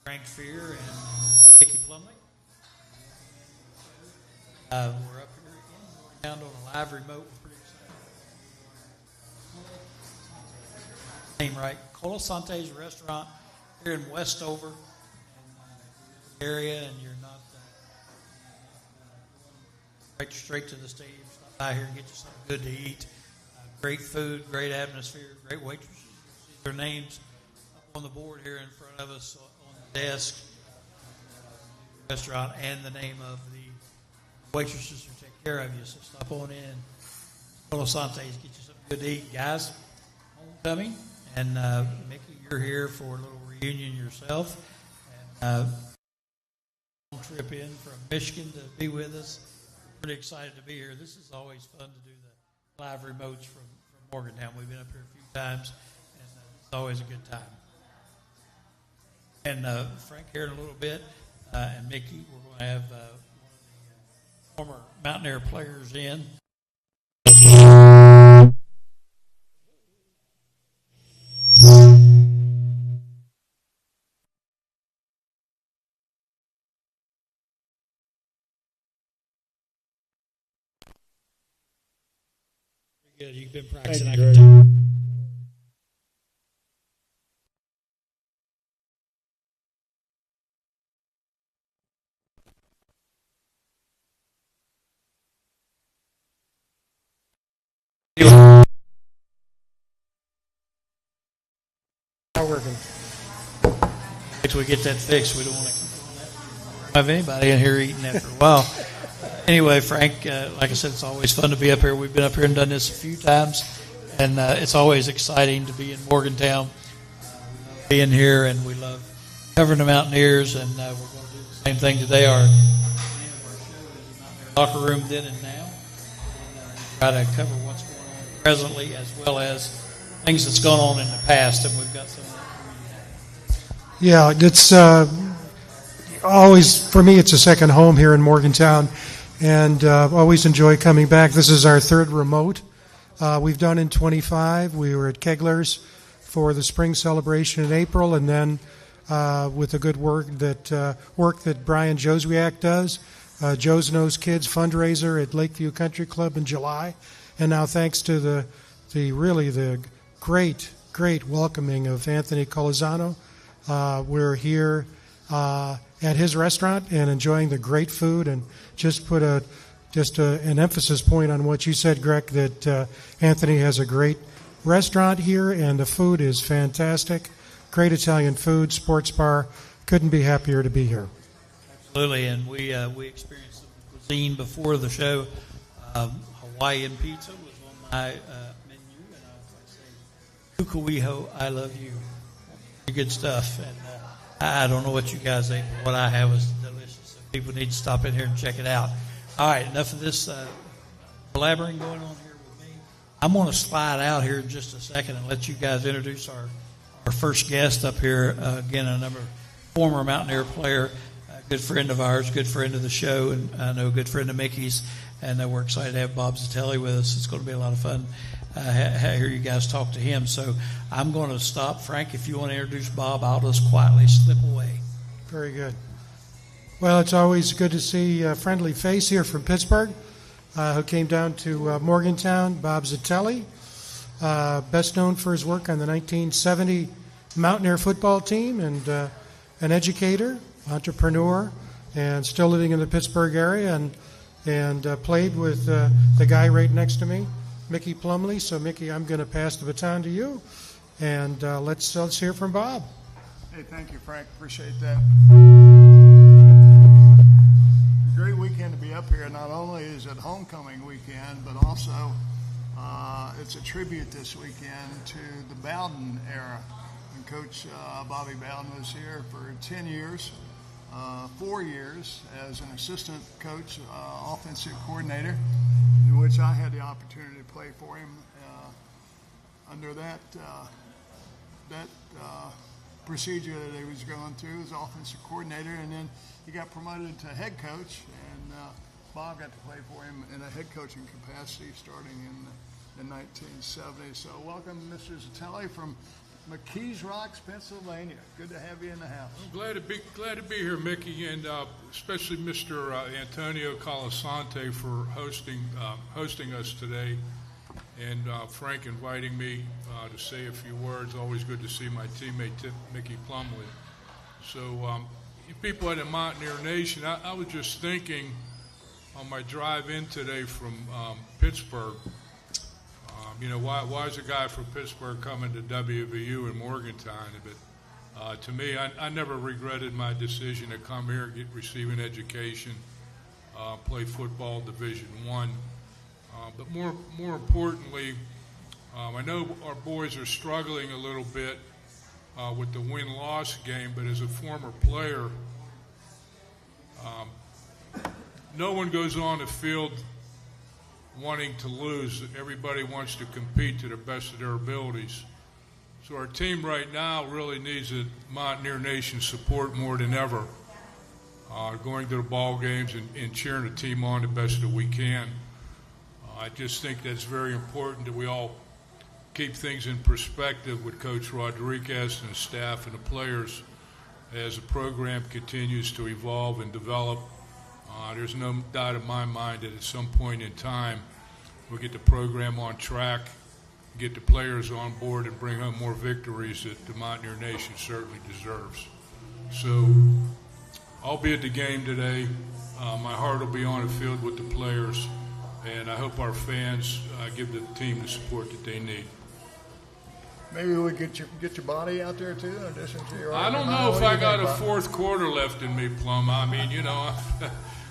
Frank Fear and Mickey Plumley. We're up here again, on a live remote. We're pretty excited. Name right, COLASANTE'S restaurant here in Westover area, and you're not right straight to the stadium. Stop by here and get you something good to eat. Great food, great atmosphere, great waitresses. See their names up on the board here in front of us. Desk, restaurant, and the name of the waitresses who take care of you. So stop on in. COLASANTE'S, get you something good to eat. Guys, homecoming. And Mickey, you're here for a little reunion yourself. And trip in from Michigan to be with us. Pretty excited to be here. This is always fun to do the live remotes from Morgantown. We've been up here a few times, and it's always a good time. And Frank here in a little bit, and Mickey, we're going to have one of the former Mountaineer players in. Good, you've been practicing. I can tell. Working. Until we get that fixed, we don't want to have anybody in here eating after a while. Anyway, Frank, like I said, it's always fun to be up here. We've been up here and done this a few times, and it's always exciting to be in Morgantown, being here, and we love covering the Mountaineers, and we're going to do the same thing today. Our show is Mountaineer Locker Room Then and Now, and try to cover what's going on presently as well as things that's gone on in the past, and we've got some. Yeah, it's always, for me, it's a second home here in Morgantown, and always enjoy coming back. This is our third remote. We've done in 25. We were at Kegler's for the spring celebration in April, and then with the good work that Brian Joswiak does, Joz Noz Kidz fundraiser at Lakeview Country Club in July, and now thanks to the great welcoming of Anthony Colasano. We're here at his restaurant and enjoying the great food, and just put an emphasis point on what you said, Greg, that Anthony has a great restaurant here and the food is fantastic. Great Italian food, sports bar. Couldn't be happier to be here. Absolutely, and we experienced the cuisine before the show. Hawaiian pizza was on my menu, and I say, Kukuiho, I love you. Good stuff, and I don't know what you guys ate, but what I had was delicious. So people need to stop in here and check it out. All right, enough of this blabbering going on here with me. I'm going to slide out here in just a second and let you guys introduce our first guest up here. Again, another former Mountaineer player, a good friend of ours, good friend of the show, and I know a good friend of Mickey's, and we're excited to have Bob Zitelli with us. It's going to be a lot of fun. Hear you guys talk to him. So I'm going to stop. Frank, if you want to introduce Bob, I'll just quietly slip away. Very good. Well, it's always good to see a friendly face here from Pittsburgh who came down to Morgantown. Bob Zitelli, best known for his work on the 1970 Mountaineer football team, and an educator, entrepreneur, and still living in the Pittsburgh area, and played with the guy right next to me, Mickey Plumley. So, Mickey, I'm going to pass the baton to you, and let's hear from Bob. Hey, thank you, Frank. Appreciate that. great weekend to be up here. Not only is it homecoming weekend, but also it's a tribute this weekend to the Bowden era. And Coach Bobby Bowden was here for 10 years, 4 years as an assistant coach, offensive coordinator, in which I had the opportunity to play for him under that procedure that he was going through as offensive coordinator, and then he got promoted to head coach, and Bob got to play for him in a head coaching capacity starting in 1970. So welcome, Mr. Zatelli from McKees Rocks, Pennsylvania. Good to have you in the house. I'm glad to be here, Mickey, and especially Mr. Antonio Colasante for hosting us today, and Frank inviting me to say a few words. Always good to see my teammate Mickey Plumley. So, people at the Mountaineer Nation, I was just thinking on my drive in today from Pittsburgh. Why is a guy from Pittsburgh coming to WVU in Morgantown? But to me, I never regretted my decision to come here, receive an education, play football, Division I. But more importantly, I know our boys are struggling a little bit with the win-loss game, but as a former player, no one goes on the field wanting to lose. Everybody wants to compete to the best of their abilities. So our team right now really needs the Mountaineer Nation support more than ever, going to the ball games and cheering the team on the best that we can. I just think that's very important that we all keep things in perspective with Coach Rodriguez and the staff and the players as the program continues to evolve and develop. There's no doubt in my mind that at some point in time we'll get the program on track, get the players on board, and bring home more victories that the Mountaineer Nation certainly deserves. So I'll be at the game today. My heart will be on the field with the players, and I hope our fans give the team the support that they need. Maybe we get your body out there too, in addition to your. I don't know if I got a fourth quarter left in me, Plum. I mean,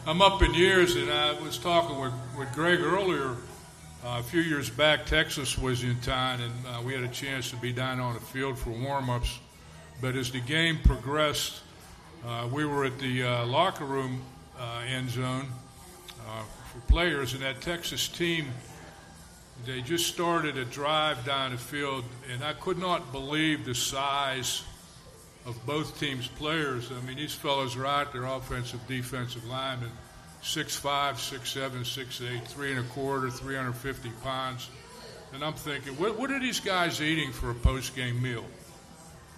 I'm up in years, and I was talking with Greg earlier. A few years back, Texas was in town, and we had a chance to be down on the field for warm-ups. But as the game progressed, we were at the locker room end zone for players, and that Texas team, they just started a drive down the field, and I could not believe the size of both teams' players. I mean, these fellows are out there, offensive, defensive linemen, 6'5", 6'7", 6'8", 3 1/4, 350 pounds. And I'm thinking, what are these guys eating for a post-game meal?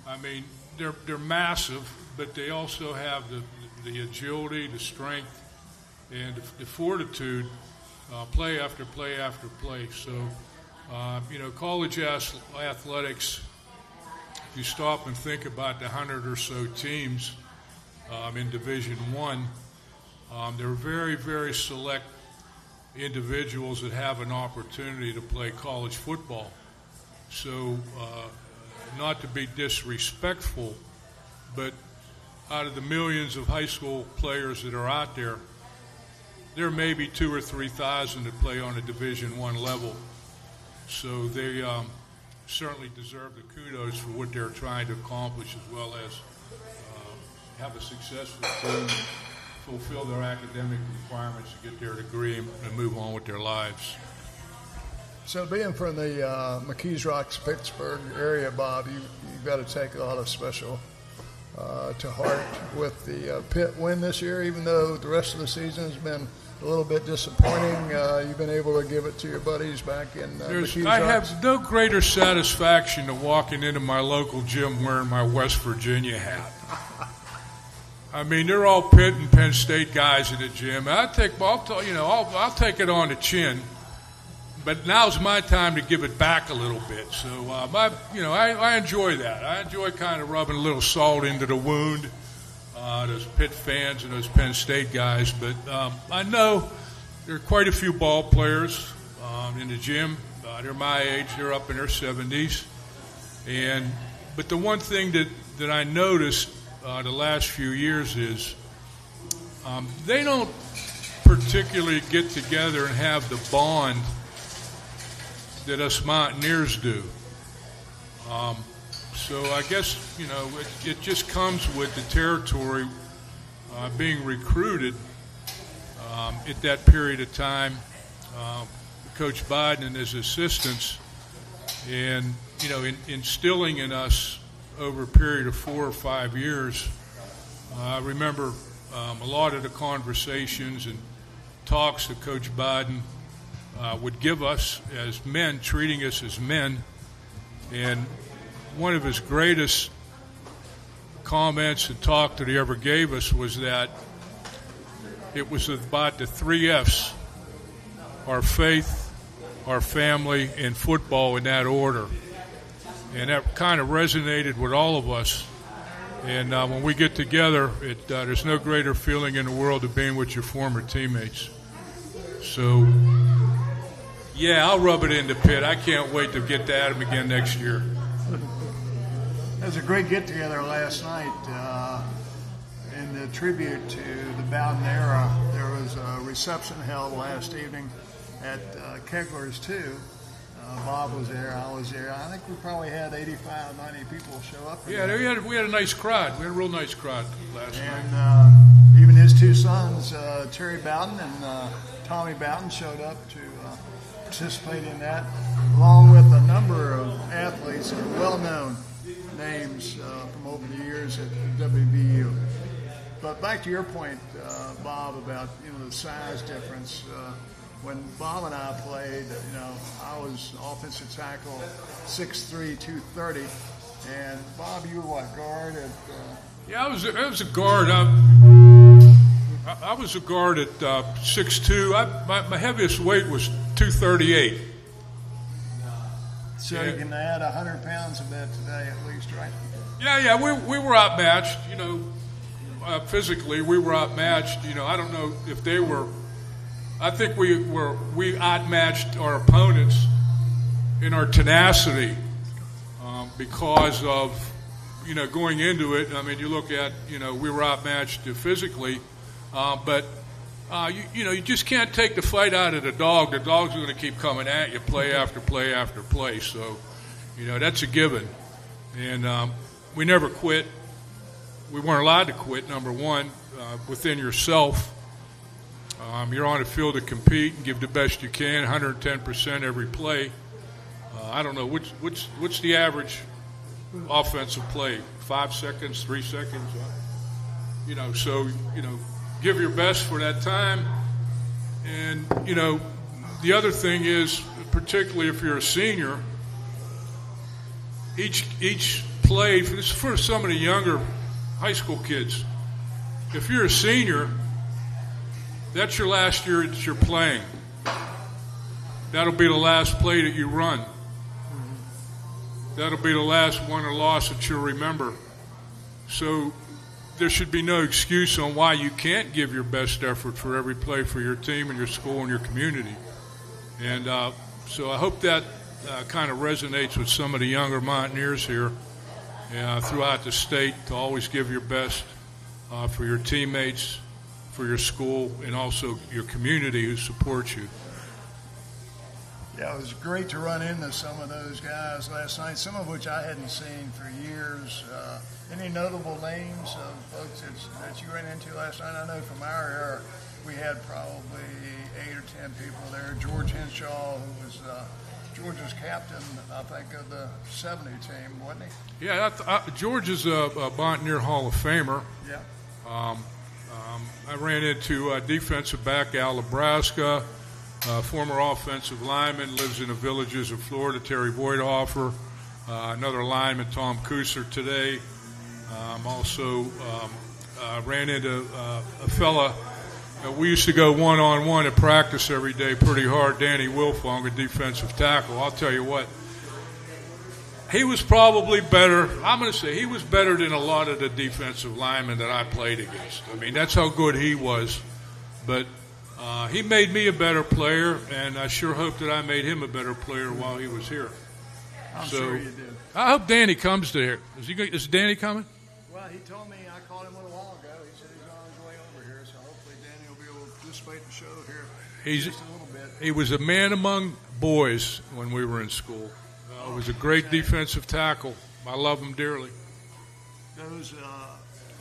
I mean, they're massive, but they also have the agility, the strength, and the fortitude, play after play after play. So, college athletics, if you stop and think about the 100 or so teams in Division I, there are very, very select individuals that have an opportunity to play college football. So, not to be disrespectful, but out of the millions of high school players that are out there, there may be 2,000 or 3,000 that play on a Division I level. So they certainly deserve the kudos for what they're trying to accomplish, as well as have a successful team, fulfill their academic requirements to get their degree and move on with their lives. So being from the McKees Rocks, Pittsburgh area, Bob, you've got to take a lot of special to heart with the Pitt win this year. Even though the rest of the season has been a little bit disappointing, you've been able to give it to your buddies back in McKees I Rocks. have no greater satisfaction than walking into my local gym wearing my West Virginia hat. I mean, they're all Pitt and Penn State guys at the gym. I'll take it on the chin. But now's my time to give it back a little bit. So, I enjoy that. I enjoy kind of rubbing a little salt into the wound, those Pitt fans and those Penn State guys. But I know there are quite a few ball players in the gym. They're my age. They're up in their 70s. But the one thing that I noticed the last few years is they don't particularly get together and have the bond that us Mountaineers do. So I guess, it just comes with the territory being recruited at that period of time. Coach Biden and his assistants, and, instilling in us over a period of 4 or 5 years. I remember a lot of the conversations and talks that Coach Biden would give us as men, treating us as men. And one of his greatest comments and talk that he ever gave us was that it was about the 3 F's, our faith, our family, and football, in that order. And that kind of resonated with all of us. And when we get together, there's no greater feeling in the world of being with your former teammates. So, yeah, I'll rub it in the pit. I can't wait to get to Adam again next year. There was a great get-together last night in the tribute to the Bowden era. There was a reception held last evening at Kegler's, too. Bob was there, I was there. I think we probably had 85, 90 people show up. Yeah, we had a nice crowd. We had a real nice crowd last night. And even his 2 sons, Terry Bowden and Tommy Bowden, showed up to participate in that, along with a number of athletes and well-known names from over the years at WVU. But back to your point, Bob, about the size difference. When Bob and I played, I was offensive tackle, 6'3", 230, and Bob, you were what, guard at? Yeah, I was a guard. I was a guard at 6'2". My heaviest weight was 238. So you can add 100 pounds of that today, at least, right? Yeah, we were outmatched. Physically, we were outmatched. I don't know if they were. I think we outmatched our opponents in our tenacity because of going into it. I mean, you look at we were outmatched physically, but you just can't take the fight out of the dog. The dog's going to keep coming at you, play after play after play. So that's a given, and we never quit. We weren't allowed to quit. Number one, within yourself. You're on the field to compete and give the best you can, 110% every play. I don't know what's the average offensive play? 5 seconds, 3 seconds. So give your best for that time. And the other thing is, particularly if you're a senior, each play. This is for some of the younger high school kids. If you're a senior, that's your last year that you're playing. That'll be the last play that you run. That'll be the last win or loss that you'll remember. So there should be no excuse on why you can't give your best effort for every play for your team and your school and your community. And so I hope that kind of resonates with some of the younger Mountaineers here throughout the state, to always give your best for your teammates, for your school, and also your community who supports you. Yeah, it was great to run into some of those guys last night, some of which I hadn't seen for years. Any notable names of folks that you ran into last night? I know from our era, we had probably 8 or 10 people there. George Henshaw, who was George's captain, I think, of the 70 team, wasn't he? Yeah, George is a Mountaineer Hall of Famer. Yeah. I ran into defensive back Al Nebraska, former offensive lineman, lives in the Villages of Florida, Terry Voidhofer, another lineman, Tom Kuser, today. Also ran into a fella. We used to go one-on-one at practice every day pretty hard, Danny Wilfong, a defensive tackle. I'll tell you what, he was probably better. I'm going to say he was better than a lot of the defensive linemen that I played against. I mean, that's how good he was. But he made me a better player, and I sure hope that I made him a better player while he was here. I'm sure you did. I hope Danny comes to here. Is Danny coming? Well, he told me, I called him a little while ago. He said he's on his way over here, so I hope anticipate the show here He's, just a little bit. he was a man among boys when we were in school. He was a great defensive tackle. I love him dearly. Those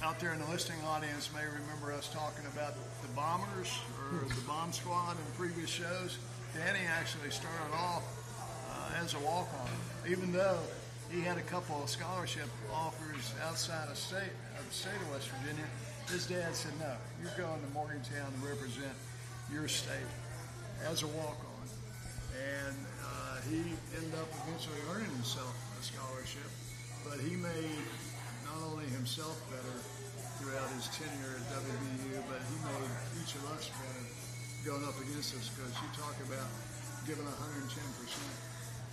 out there in the listening audience may remember us talking about the Bombers or the Bomb Squad in previous shows. Danny actually started off as a walk-on, even though he had a couple of scholarship offers outside of the state of West Virginia. His dad said, no, you're going to Morgantown to represent your state as a walk-on. And he ended up eventually earning himself a scholarship, but he made not only himself better throughout his tenure at WVU, but he made each of us better going up against us, because you talk about giving 110%.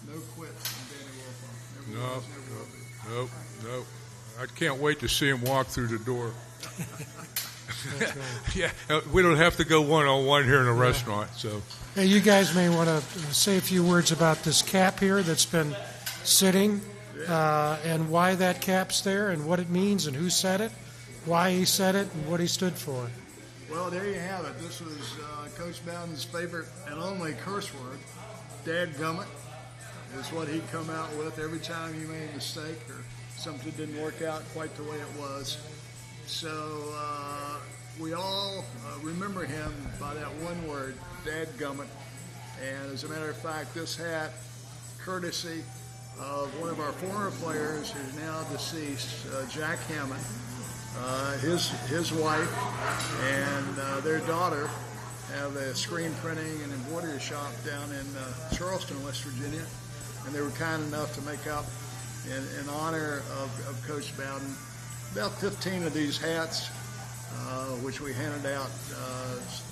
No quit from Danny Wolfon. Never was, never will be. Nope. I can't wait to see him walk through the door. Yeah, we don't have to go one-on-one here in a restaurant. So, Hey, you guys may want to say a few words about this cap here that's been sitting, and why that cap's there, and what it means, and who said it, why he said it, and what he stood for. Well, there you have it. This was Coach Bowden's favorite and only curse word, dadgummit, is what he'd come out with every time he made a mistake or something didn't work out quite the way it was. So we all remember him by that one word, dadgummit. And as a matter of fact, this hat, courtesy of one of our former players who's now deceased, Jack Hammond, his wife and their daughter have a screen printing and embroidery shop down in Charleston, West Virginia, and they were kind enough to make up in honor of Coach Bowden about 15 of these hats, which we handed out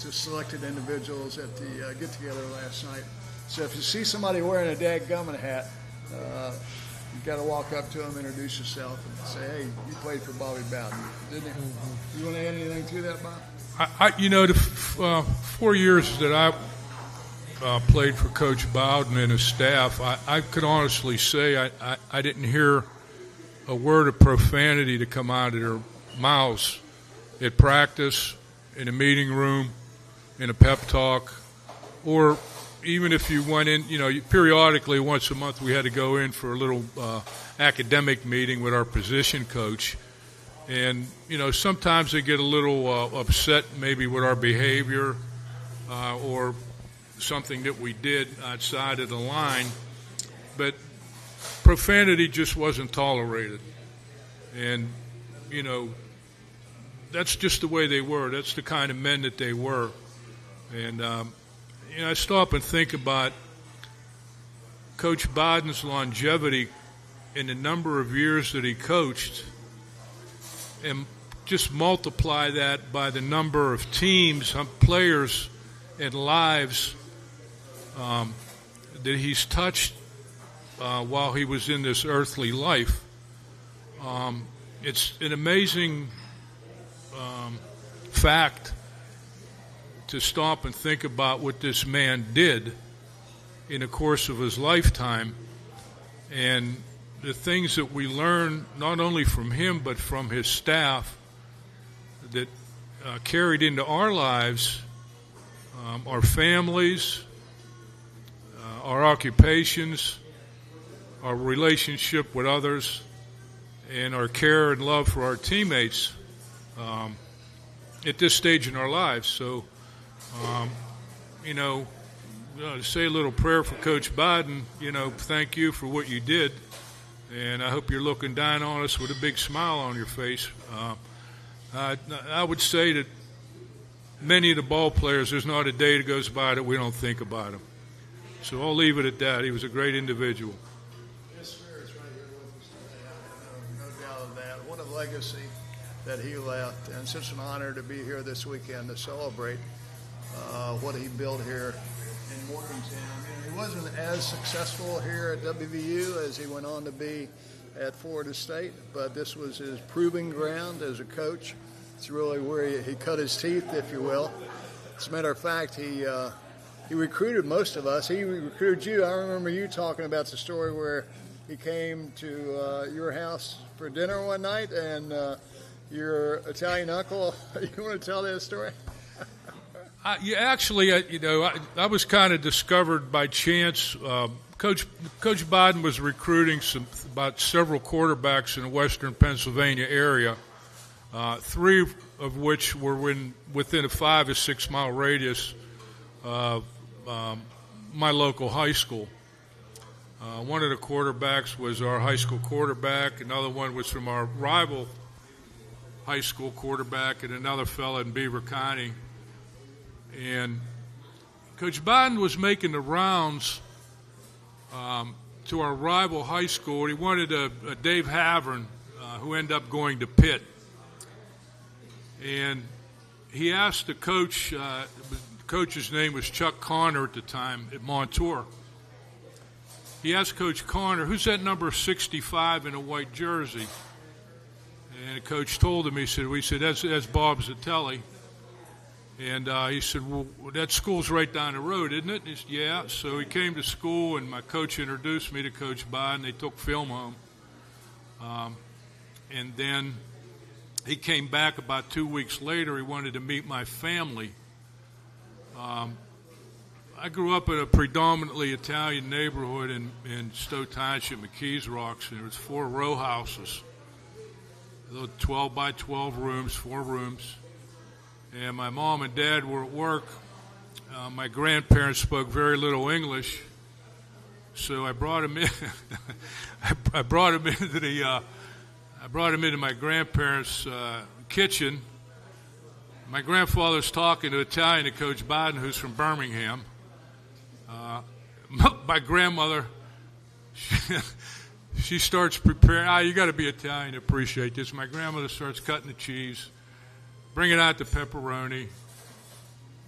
to selected individuals at the get-together last night. So if you see somebody wearing a dadgummit hat, you've got to walk up to them, introduce yourself, and say, hey, you played for Bobby Bowden, didn't you? You want to add anything to that, Bob? The 4 years that I played for Coach Bowden and his staff, I could honestly say I didn't hear a word of profanity to come out of their mouths at practice, in a meeting room, in a pep talk, or even if you went in, periodically once a month we had to go in for a little academic meeting with our position coach. And, sometimes they get a little upset maybe with our behavior or something that we did outside of the line. But profanity just wasn't tolerated. And, that's just the way they were. That's the kind of men that they were. And, I stop and think about Coach Bowden's longevity in the number of years that he coached, and just multiply that by the number of teams, players, and lives that he's touched while he was in this earthly life. It's an amazing fact to stop and think about what this man did in the course of his lifetime, and the things that we learn not only from him but from his staff that carried into our lives, our families, our occupations, our relationship with others, and our care and love for our teammates at this stage in our lives. So, to say a little prayer for Coach Bowden, thank you for what you did. And I hope you're looking down on us with a big smile on your face. I would say that many of the ball players, there's not a day that goes by that we don't think about him. So I'll leave it at that. He was a great individual. His spirit's right here with us today. No doubt of that. What a legacy that he left, and such an honor to be here this weekend to celebrate what he built here in Morgantown. He wasn't as successful here at WVU as he went on to be at Florida State, but this was his proving ground as a coach. It's really where he cut his teeth, if you will. As a matter of fact, he recruited most of us. He recruited you. I remember you talking about the story where he came to your house for dinner one night, and your Italian uncle, you want to tell that story? I was kind of discovered by chance. Coach Biden was recruiting about several quarterbacks in the western Pennsylvania area, 3 of which were within a 5 to 6 mile radius of my local high school. One of the quarterbacks was our high school quarterback. Another one was from our rival high school quarterback, and another fella in Beaver County. And Coach Biden was making the rounds to our rival high school. He wanted a Dave Havern, who ended up going to Pitt. And he asked the coach, the coach's name was Chuck Connor at the time at Montour. He asked Coach Connor, who's that number 65 in a white jersey? And the coach told him, he said, that's Bob Zatelli. And he said, well, that school's right down the road, isn't it? He said, yeah. So he came to school, and my coach introduced me to Coach Biden. They took film home. And then he came back about 2 weeks later. He wanted to meet my family. I grew up in a predominantly Italian neighborhood in Stowe Township, McKees Rocks, and there was 4 row houses, 12 by 12 rooms, 4 rooms. And my mom and dad were at work. My grandparents spoke very little English, so I brought him in. I brought him into my grandparents' kitchen. My grandfather's talking to Italian to Coach Biden, who's from Birmingham. My grandmother, she starts preparing. You got to be Italian to appreciate this. My grandmother starts cutting the cheese, bringing out the pepperoni.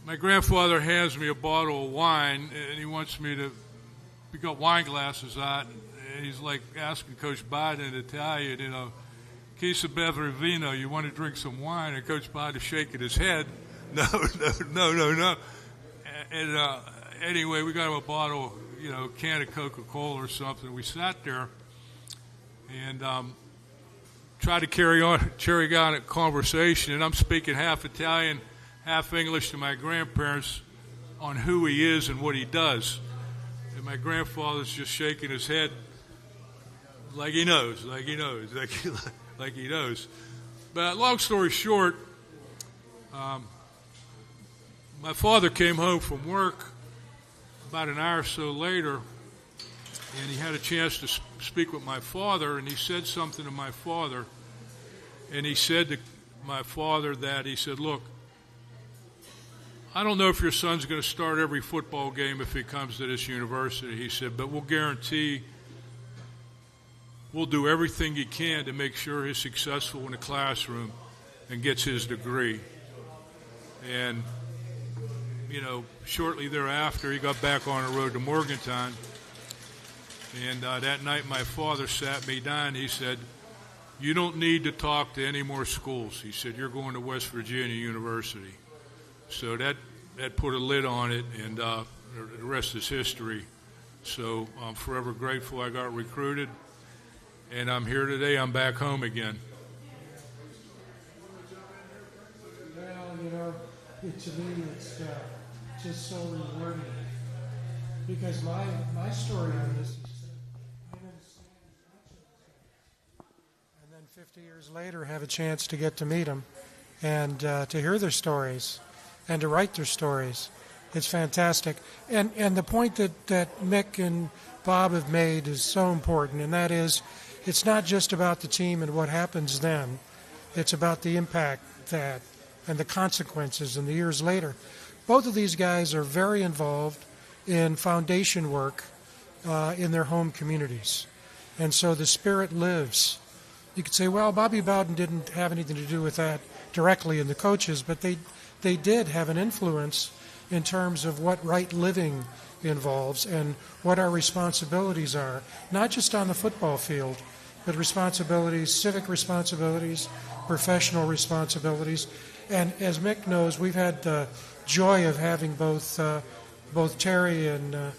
My grandfather hands me a bottle of wine, and he wants me to. We got wine glasses out, and he's like asking Coach Biden in Italian, "Chi si beve vino? You want to drink some wine?" And Coach Biden is shaking his head. No. And anyway, we got him a bottle, can of Coca-Cola or something. We sat there and tried to carry on a conversation, and I'm speaking half Italian, half English to my grandparents on who he is and what he does. And my grandfather's just shaking his head like he knows. But long story short, my father came home from work about an hour or so later, and he had a chance to speak with my father, and he said something to my father. And he said to my father that, he said, look, I don't know if your son's going to start every football game if he comes to this university, he said, but we'll guarantee we'll do everything he can to make sure he's successful in the classroom and gets his degree. And, shortly thereafter, he got back on the road to Morgantown. And that night, my father sat me down. He said, you don't need to talk to any more schools. He said, you're going to West Virginia University. So that put a lid on it, and the rest is history. So I'm forever grateful I got recruited, and I'm here today. I'm back home again. Well, to me, it's just so rewarding, because my story on this is and then 50 years later have a chance to get to meet them and to hear their stories and to write their stories. It's fantastic. And the point that Mick and Bob have made is so important, and that is it's not just about the team and what happens then. It's about the impact that and the consequences in the years later. Both of these guys are very involved in foundation work in their home communities. And so the spirit lives. You could say, well, Bobby Bowden didn't have anything to do with that directly in the coaches, but they did have an influence in terms of what right living involves and what our responsibilities are, not just on the football field, but responsibilities, civic responsibilities, professional responsibilities. And as Mick knows, we've had the joy of having both Terry and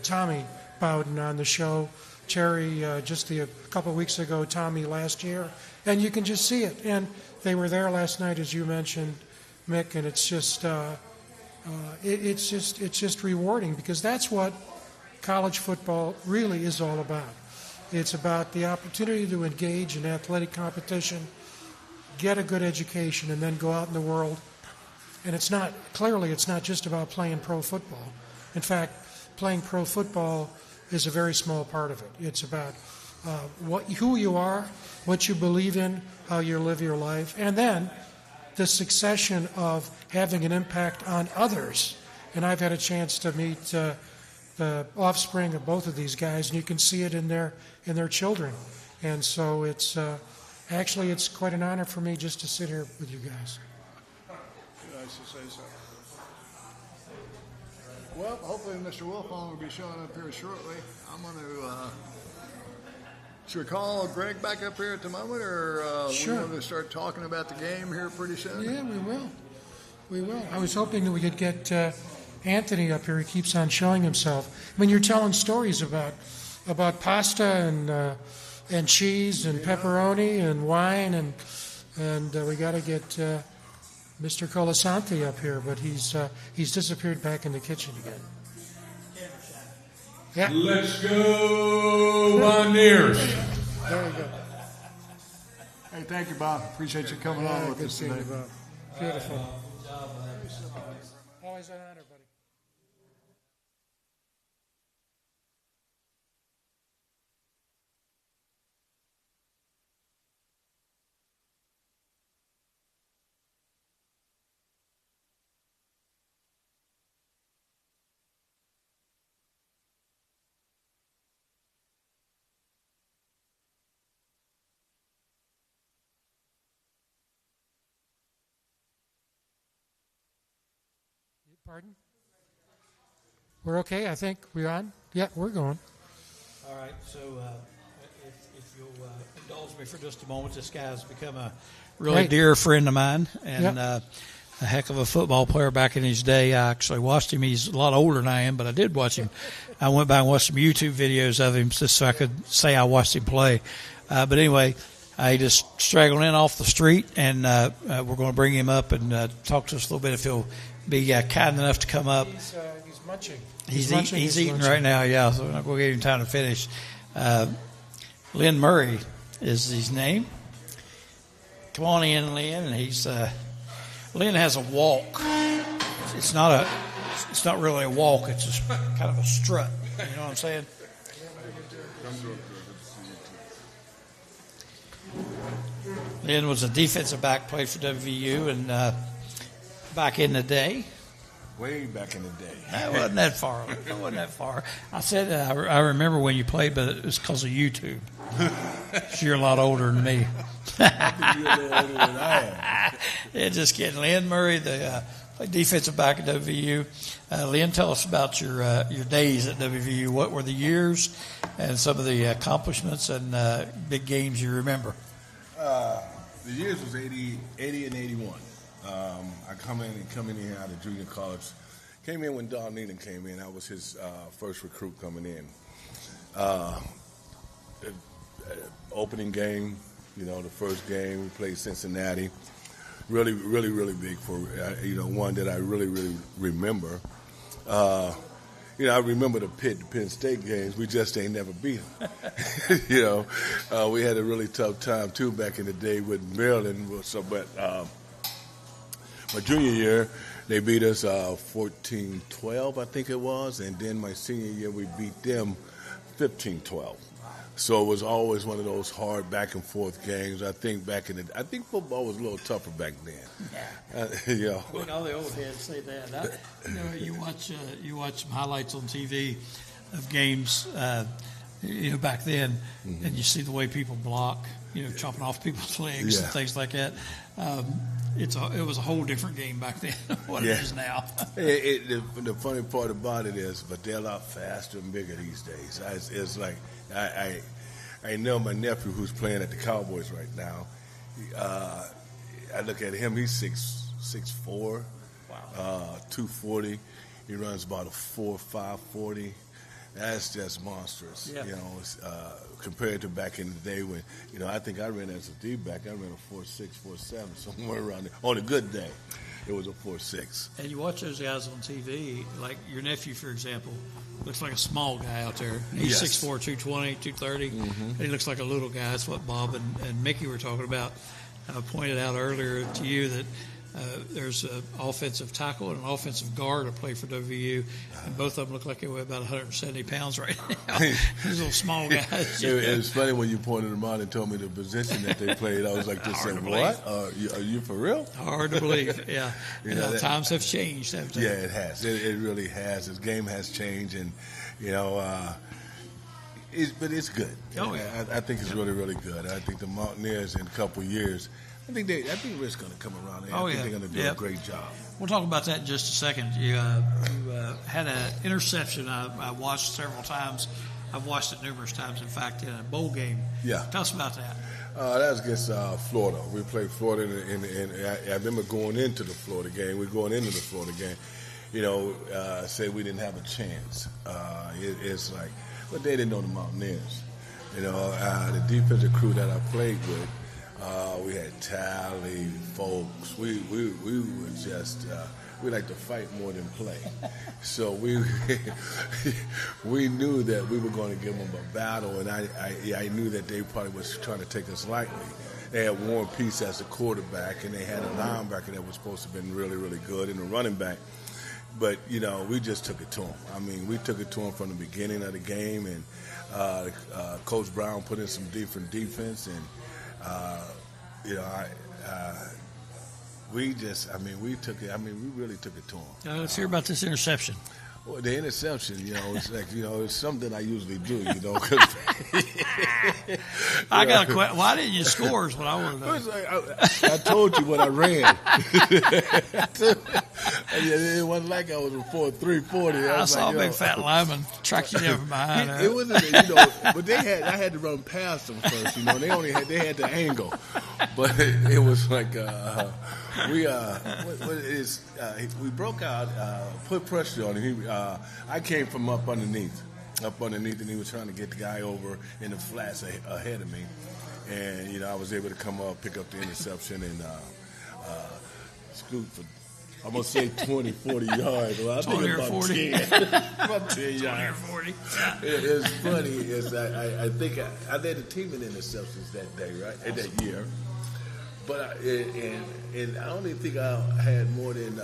Tommy Bowden on the show. Terry just a couple of weeks ago, Tommy last year, and you can just see it. And they were there last night, as you mentioned, Mick, and it's just rewarding, because that's what college football really is all about. It's about the opportunity to engage in athletic competition, get a good education, and then go out in the world. And it's not just about playing pro football. In fact, playing pro football is a very small part of it. It's about who you are, what you believe in, how you live your life, and then the succession of having an impact on others. And I've had a chance to meet the offspring of both of these guys, and you can see it in their children. And so it's quite an honor for me just to sit here with you guys. Nice to say so. Well, hopefully Mr. Wilfong will be showing up here shortly. I'm going to should we call Greg back up here at the moment, or sure. We're going to start talking about the game here pretty soon? Yeah, we will. We will. I was hoping that we could get Anthony up here. He keeps on showing himself. I mean, you're telling stories about pasta and cheese and pepperoni and wine, and we got to get Mr. Colasante up here, but he's disappeared back in the kitchen again. Yeah. Let's go, Mountaineers. There we go. Hey, thank you, Bob. Appreciate you coming on with good us seeing today. you, Bob. Beautiful. Always an honor, buddy. Pardon? We're okay, I think. We're on? Yeah, we're going. All right, so if you'll indulge me for just a moment, this guy's become a really dear friend of mine, and a heck of a football player back in his day. I actually watched him. He's a lot older than I am, but I did watch him. I went back and watched some YouTube videos of him just so I could say I watched him play. But anyway, he just straggled in off the street, and we're going to bring him up and talk to us a little bit if he'll be kind enough to come up. He's munching. He's eating right now, yeah, so we're not going to give him time to finish. Lynn Murray is his name. Come on in, Lynn. And Lynn has a walk. It's not really a walk. It's just kind of a strut. You know what I'm saying? Lynn was a defensive back, played for WVU, and back in the day. Way back in the day. It wasn't that far. It wasn't that far. I said I remember when you played, but it was because of YouTube. You're a lot older than me. I think you're a little older than I am. Yeah, just kidding. Lynn Murray, the defensive back at WVU. Lynn, tell us about your days at WVU. What were the years and some of the accomplishments and big games you remember? The years was 80 and 81. I come in here out of junior college. Came in when Don Needham came in. I was his first recruit coming in. Opening game, the first game we played Cincinnati. Really, really, really big for one that I really, really remember. I remember the Penn State games. We just ain't never beat them. We had a really tough time too back in the day with Maryland. But my junior year, they beat us 14-12, I think it was, and then my senior year we beat them 15-12. So it was always one of those hard back and forth games. I think football was a little tougher back then. Yeah. All the old heads say that. You watch some highlights on TV of games, back then, and you see the way people block, chopping off people's legs and things like that. It was a whole different game back then than what it is now. The funny part about it is, but they're a lot faster and bigger these days. It's like I know my nephew who's playing at the Cowboys right now. I look at him; he's 6'4", 240. He runs about a 4.5 40. That's just monstrous, compared to back in the day when, I think I ran as a D-back. I ran a 4.6, 4.7, somewhere around there, on a good day. it was a 4.6. And you watch those guys on TV, like your nephew, for example, looks like a small guy out there. He's 6'4", 220, 230. And he looks like a little guy. That's what Bob and Mickey were talking about. I pointed out earlier to you that there's an offensive tackle and an offensive guard that play for WVU, and both of them look like they weigh about 170 pounds right now. These little small guys. It was funny when you pointed them out and told me the position that they played. I was like, what? Are you for real? Hard to believe, yeah. Times have changed, haven't they? Yeah, it has. It really has. This game has changed, and, but it's good. Oh, yeah. I think it's really, really good. I think the Mountaineers in a couple of years, I think Rick's going to come around there. I think they're going to do a great job. We'll talk about that in just a second. You had an interception I watched several times. I've watched it numerous times, in fact, in a bowl game. Yeah. Tell us about that. That was against Florida. We played Florida, and I remember going into the Florida game. Say we didn't have a chance. It's like, but they didn't know the Mountaineers. The defensive crew that I played with, we had Tally, folks. We were just we like to fight more than play. So we knew that we were going to give them a battle, and I knew that they probably was trying to take us lightly. They had Warren Peace as the quarterback, and they had a linebacker that was supposed to have been really, really good, and a running back. But, we just took it to them. I mean, we took it to them from the beginning of the game, and Coach Brown put in some different defense, and we took it. I mean, we really took it to them. Let's hear about this interception. Well, the interception, it's like, it's something I usually do, 'cause I got a question. Why didn't you score is what I want to know. Like, I told you what I ran. It wasn't like I was a 340. I saw a big fat lineman track you down from behind. It wasn't, but I had to run past them first. They had the angle, but it was like we broke out, put pressure on him. I came from up underneath, and he was trying to get the guy over in the flats ahead of me, and I was able to come up, pick up the interception, and scoot for, I'm going to say 20, 40 yards. Well, I think about 40. 10. About 10 yards. 20 or 40. It's funny. I think I led the team in interceptions that day, right? That year. But I don't even think I had more than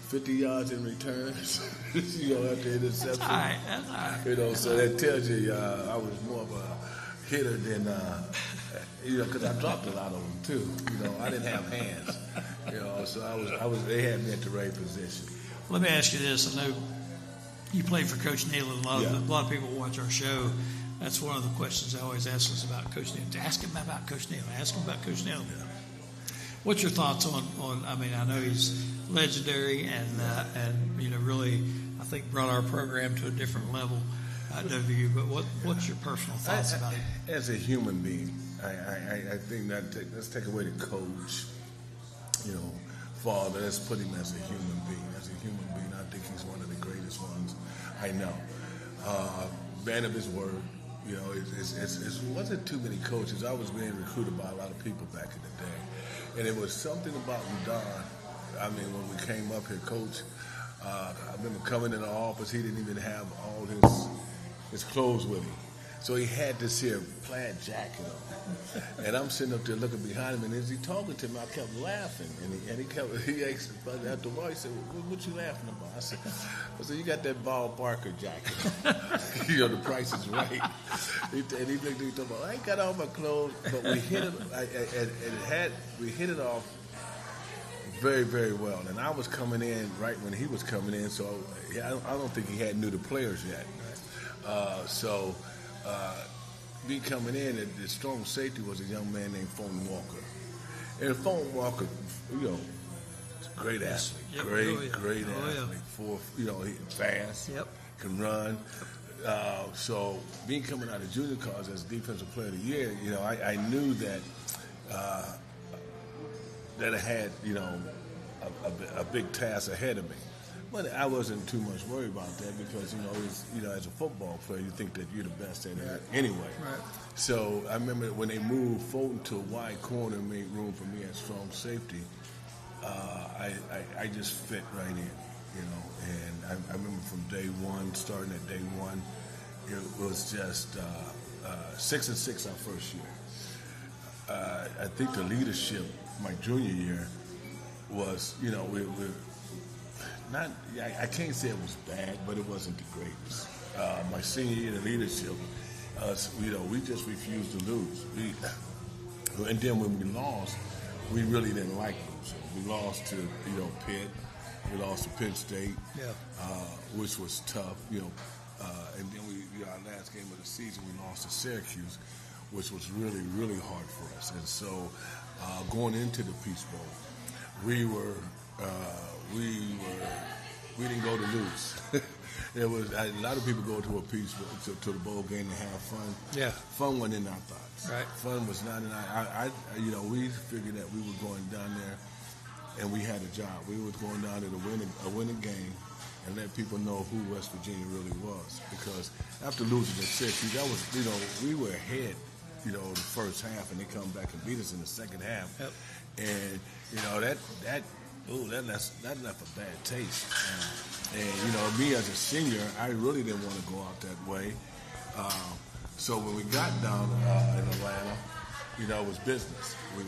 50 yards in returns. After interception. That's all right. So that tells you I was more of a hitter than because I dropped a lot of them too. I didn't have hands. So I was. They had me at the right position. Let me ask you this. I know you played for Coach Neal, and a lot of people watch our show. That's one of the questions they always ask us about Coach Neal. Ask him about Coach Neal. Ask him about Coach Neal. Yeah. What's your thoughts on? I mean, I know he's legendary, and really, I think brought our program to a different level at WVU. But what's your personal thoughts about him? As a human being, I think let's take away the coach, father. Let's put him as a human being. As a human being, I think he's one of the greatest ones I know. Man of his word. It wasn't too many coaches. I was being recruited by a lot of people back in the day. And it was something about Don. I mean, when we came up here, Coach, I remember coming in the office, he didn't even have all his clothes with him. So he had this here plaid jacket on. And I'm sitting up there looking behind him, and as he talking to me, I kept laughing. And he asked after a while, he said, what you laughing about? I said, you got that Bob Barker jacket. The price is right. And he looked at me talking about, I ain't got all my clothes, but we hit it off very, very well. And I was coming in right when he was coming in, so I don't think he knew the players yet. Me coming in, the strong safety was a young man named Fulton Walker. And Fulton Walker, great athlete. Yep. Great athlete. He's fast, can run. So me coming out of junior college as defensive player of the year, I knew that I had, a big task ahead of me. But I wasn't too much worried about that because, as a football player, you think that you're the best at that anyway. Right. So I remember when they moved Fulton to a wide corner and made room for me at strong safety, I just fit right in, you know. And I remember from day one, starting at day one, it was just 6-6 our first year. I think the leadership my junior year was, you know, we're not. I can't say it was bad, but it wasn't the greatest. My senior year, the leadership, you know, we just refused to lose. And then when we lost, we really didn't like losing. We lost to, you know, Pitt. We lost to Penn State, which was tough, you know. And then our last game of the season, we lost to Syracuse, which was really, really hard for us. And so, going into the Peach Bowl, we didn't go to lose. It was a lot of people go to a Peach Bowl, to the bowl game to have fun. Yeah, fun wasn't in our thoughts. Right, fun was not in our. You know, we figured that we were going down there, and we had a job. We were going down there to win a winning game, and let people know who West Virginia really was. Because after losing at Syracuse, that was, you know, we were ahead, you know, the first half, and they come back and beat us in the second half. Yep. And you know that left a bad taste. And you know, me as a senior, I really didn't want to go out that way. So when we got down in Atlanta, you know, it was business. We're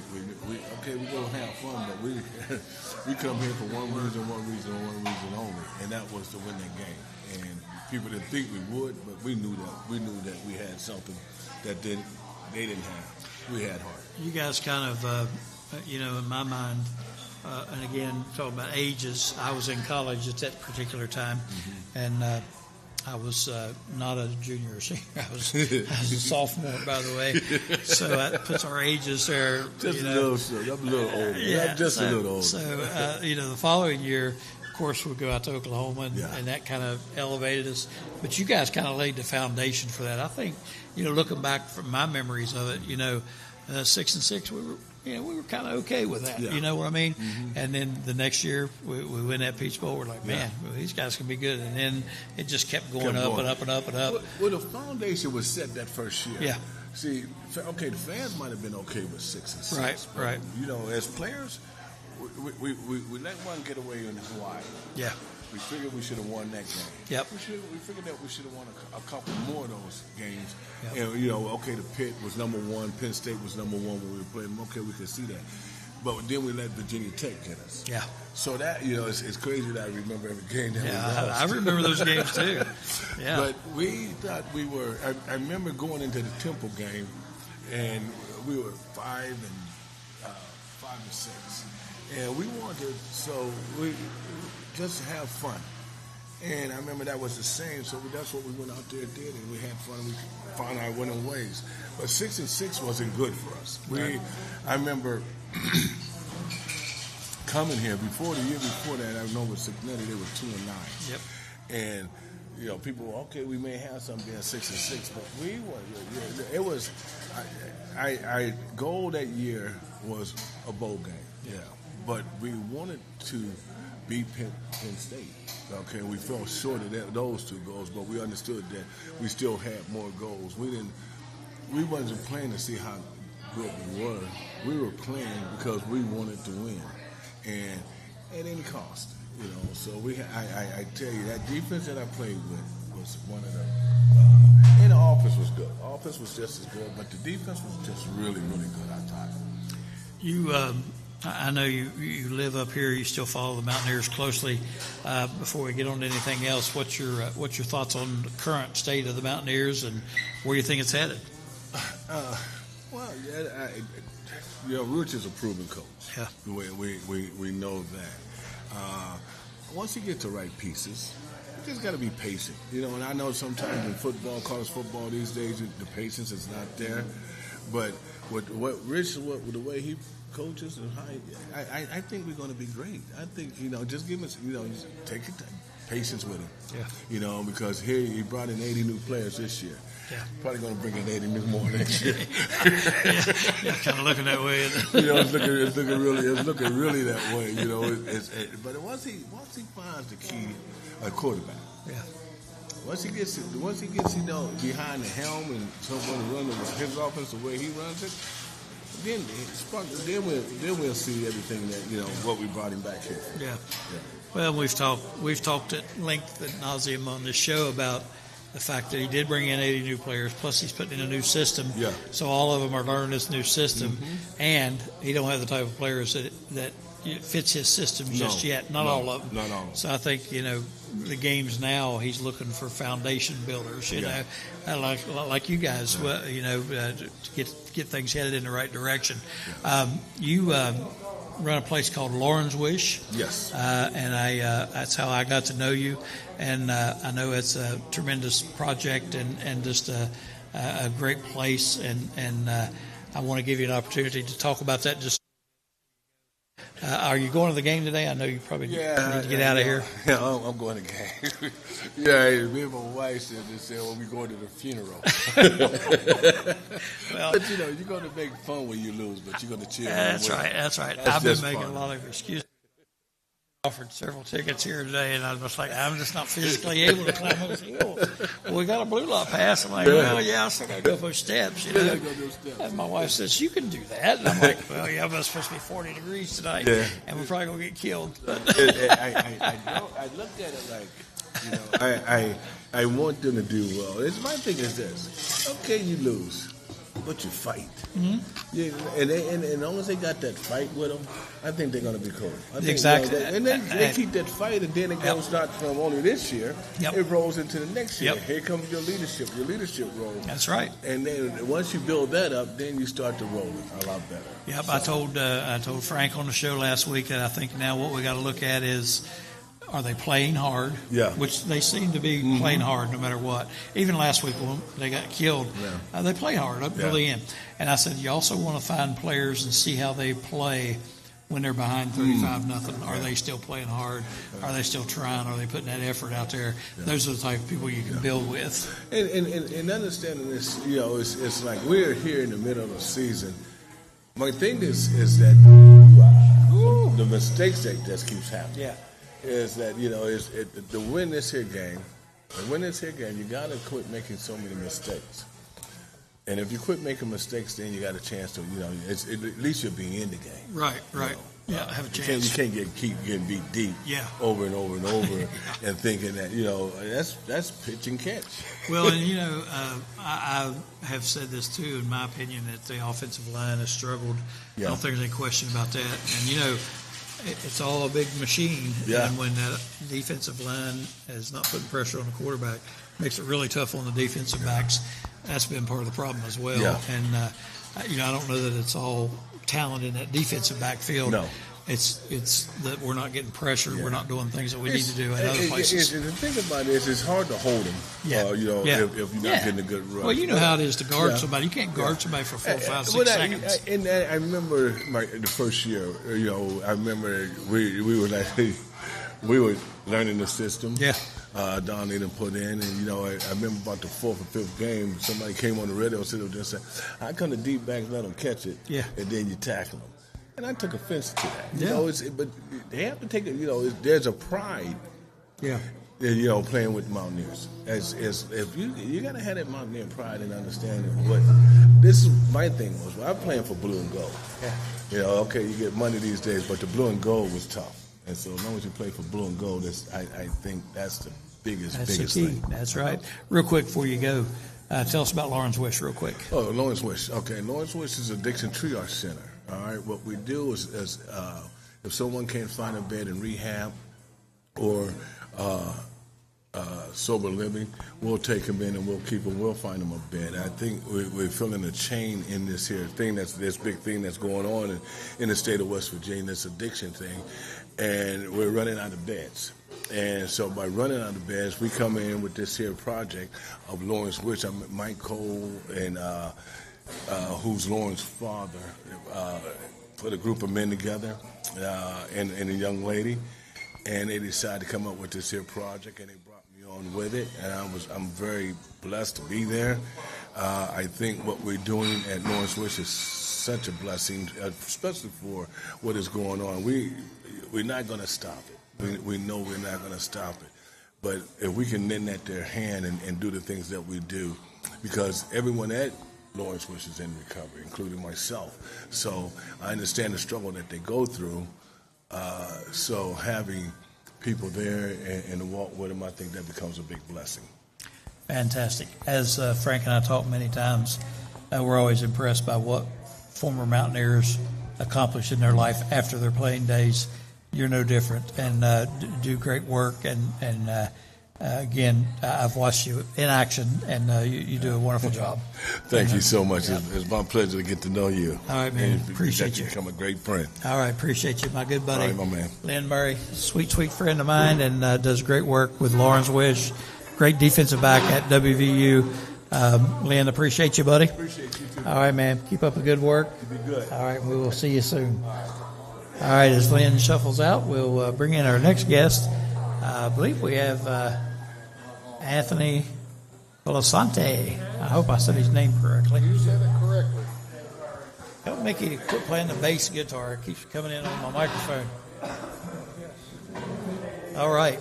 gonna have fun, but we come here for one reason only, and that was to win that game. And people didn't think we would, but we knew that we had something that they didn't have. We had heart. You guys kind of, you know, in my mind, and again, talking about ages, I was in college at that particular time, and I was not a junior or senior. I was a sophomore, by the way. So that puts our ages there. Just a little older. Yeah, just a little older. So, you know, the following year, of course, we'd go out to Oklahoma, and that kind of elevated us. But you guys kind of laid the foundation for that. I think, you know, looking back from my memories of it, you know, 6-6, we were kind of okay with that. Yeah. You know what I mean? Mm-hmm. And then the next year, we win that Peach Bowl. We're like, man, well, these guys can be good. And then it just kept going up and up and up and up. Well, the foundation was set that first year. Yeah. See, okay, the fans might have been okay with 6-6. Right, right. You know, as players, we let one get away in Hawaii. Yeah. We figured we should have won that game. Yep. We figured that we should have won a couple more of those games. Yep. And, you know, okay, the Pitt was number one. Penn State was number one when we were playing them. Okay, we could see that. But then we let Virginia Tech get us. Yeah. So that, you know, it's crazy that I remember every game that we lost. I remember those games too. Yeah. But we thought we were, I remember going into the Temple game, and we were 5-6. And we wanted, so we just have fun. And I remember that was the same, so that's what we went out there and did, and we had fun. We found our winning ways. But 6-6 wasn't good for us. I remember coming here the year before that. I know with Cincinnati they were 2-9. Yep. And you know, people were okay. We may have something being 6-6, but we were. It was. Our goal that year was a bowl game. Yeah. But we wanted to beat Penn State. Okay, we fell short of those two goals, but we understood that we still had more goals. We wasn't playing to see how good we were. We were playing because we wanted to win, and at any cost, you know. So I tell you, that defense that I played with was one of the. And the offense was good. The offense was just as good, but the defense was just really, really good. I thought. You. I know you live up here. You still follow the Mountaineers closely. Before we get on to anything else, what's your thoughts on the current state of the Mountaineers and where you think it's headed? Well, you know, Rich is a proven coach. Yeah, we know that. Once he gets the right pieces, you just got to be patient. You know, and I know sometimes in football, college football these days, the patience is not there. But with the way he coaches and I think we're going to be great. I think, you know, just give us, you know, just take your time, patience with him. Yeah. You know, because here he brought in 80 new players this year. Yeah. Probably going to bring in 80 new more next year. yeah, kind of looking that way. You know, it's looking really that way. You know, but once he finds the key, a quarterback. Yeah. Once he gets you know, behind the helm and someone running his offense the way he runs it. we'll see everything that what we brought him back here for. Yeah. Well, we've talked at length at nauseum on this show about the fact that he did bring in 80 new players, plus he's putting in a new system. Yeah. So all of them are learning this new system, and he don't have the type of players that fits his system just yet. Not all of them. Not all. So I think the games now he's looking for foundation builders. You know, like you guys. To get things headed in the right direction. You run a place called Lauren's Wish. Yes. And that's how I got to know you. And I know it's a tremendous project and just a great place. And I want to give you an opportunity to talk about that. Just are you going to the game today? I know you probably need to get out of here. Yeah, I'm going to the game. Me and my wife said, well, we're going to the funeral. Well, but you're going to make fun when you lose, but you're going to cheer. That's right. I've been making a lot of excuses. Offered several tickets here today, and I was like, I'm just not physically able to climb those hills. Well, we got a blue light pass. I'm like, I still got to go those steps. And my wife says, you can do that. And I'm like, well, but it's supposed to be 40 degrees tonight, and we're probably going to get killed. I looked at it like, I want them to do well. My thing is this. Okay, you lose, but you fight. And as long as they got that fight with them, I think they're going to be cool. Exactly. They keep that fight, and then it goes not from only this year. It rolls into the next year. Here comes your leadership role. That's right. And then once you build that up, then you start to roll it a lot better. Yep. So. I told Frank on the show last week that I think now what we got to look at is, are they playing hard? Yeah. Which they seem to be playing hard no matter what. Even last week when they got killed, they play hard up till the end. And I said, you also want to find players and see how they play when they're behind 35-0. Are they still playing hard? Are they still trying? Are they putting that effort out there? Those are the type of people you can build with. And understanding this, it's like we're here in the middle of the season. My thing is that the mistakes that just keeps happening. Yeah. Is that to win this here game, you got to quit making so many mistakes. And if you quit making mistakes, then you got a chance to at least you'll be in the game. Right. Have a chance. You can't keep getting beat deep. Over and over and over, and thinking that that's pitch and catch. Well, and I have said this too. In my opinion, that the offensive line has struggled. I don't think there's any question about that. And it's all a big machine, and when that defensive line is not putting pressure on the quarterback, it makes it really tough on the defensive backs. That's been part of the problem as well. And I don't know that it's all talent in that defensive backfield. No. It's that we're not getting pressure. We're not doing things that we need to do in other places. The thing about it is it's hard to hold them. If you're not getting a good run. Well, you know how it is to guard somebody. You can't guard somebody for 4, 5, 6 seconds. And I remember the first year. I remember we were learning the system. Don didn't put in, and I remember about the 4th or 5th game, somebody came on the radio and said, "How come the deep backs let them catch it, and then you tackle them?" And I took offense to that. But they have to take it. There's a pride. Playing with Mountaineers. As if you got to have that Mountaineer pride and understanding what this is. My thing was I'm playing for blue and gold. Okay, you get money these days, but the blue and gold was tough. And so as long as you play for blue and gold, I think that's the biggest the key. thing. That's right. Real quick before you go, tell us about Lauren's Wish real quick. Oh, Lauren's Wish. Okay, Lauren's Wish is a Addiction Triage Center. All right, what we do is if someone can't find a bed in rehab or sober living, we'll take them in and we'll keep them. We'll find them a bed. I think we're feeling a chain in this here thing. This big thing that's going on in the state of West Virginia, this addiction thing, and we're running out of beds. And so by running out of beds, we come in with this here project of Lauren's Wish. Mike Cole and who's Lauren's father, put a group of men together and a young lady, and they decided to come up with this here project, and they brought me on with it, and I'm very blessed to be there. I think what we're doing at Lauren's Wish is such a blessing, especially for what is going on. We're not going to stop it. We know we're not going to stop it. But if we can lend that their hand and do the things that we do, because everyone at Lawrence, which is in recovery, including myself. So I understand the struggle that they go through. So having people there and to walk with them, I think that becomes a big blessing. Fantastic. As Frank and I talked many times, we're always impressed by what former Mountaineers accomplish in their life after their playing days. You're no different, and do great work. And again, I've watched you in action, and you do a wonderful job. Thank you so much. It's my pleasure to get to know you. All right, man. And Appreciate you. Become a great friend. All right, appreciate you, my good buddy. All right, my man. Lynn Murray, sweet friend of mine, and does great work with Lawrence Wish. Great defensive back at WVU. Lynn, appreciate you, buddy. Appreciate you too. All right, man. Keep up the good work. You'll be good. All right, we will see you soon. All right, as Lynn shuffles out, we'll bring in our next guest. I believe we have Anthony COLASANTE. I hope I said his name correctly. You said it correctly. Help Mickey quit playing the bass guitar. It keeps coming in on my microphone. All right.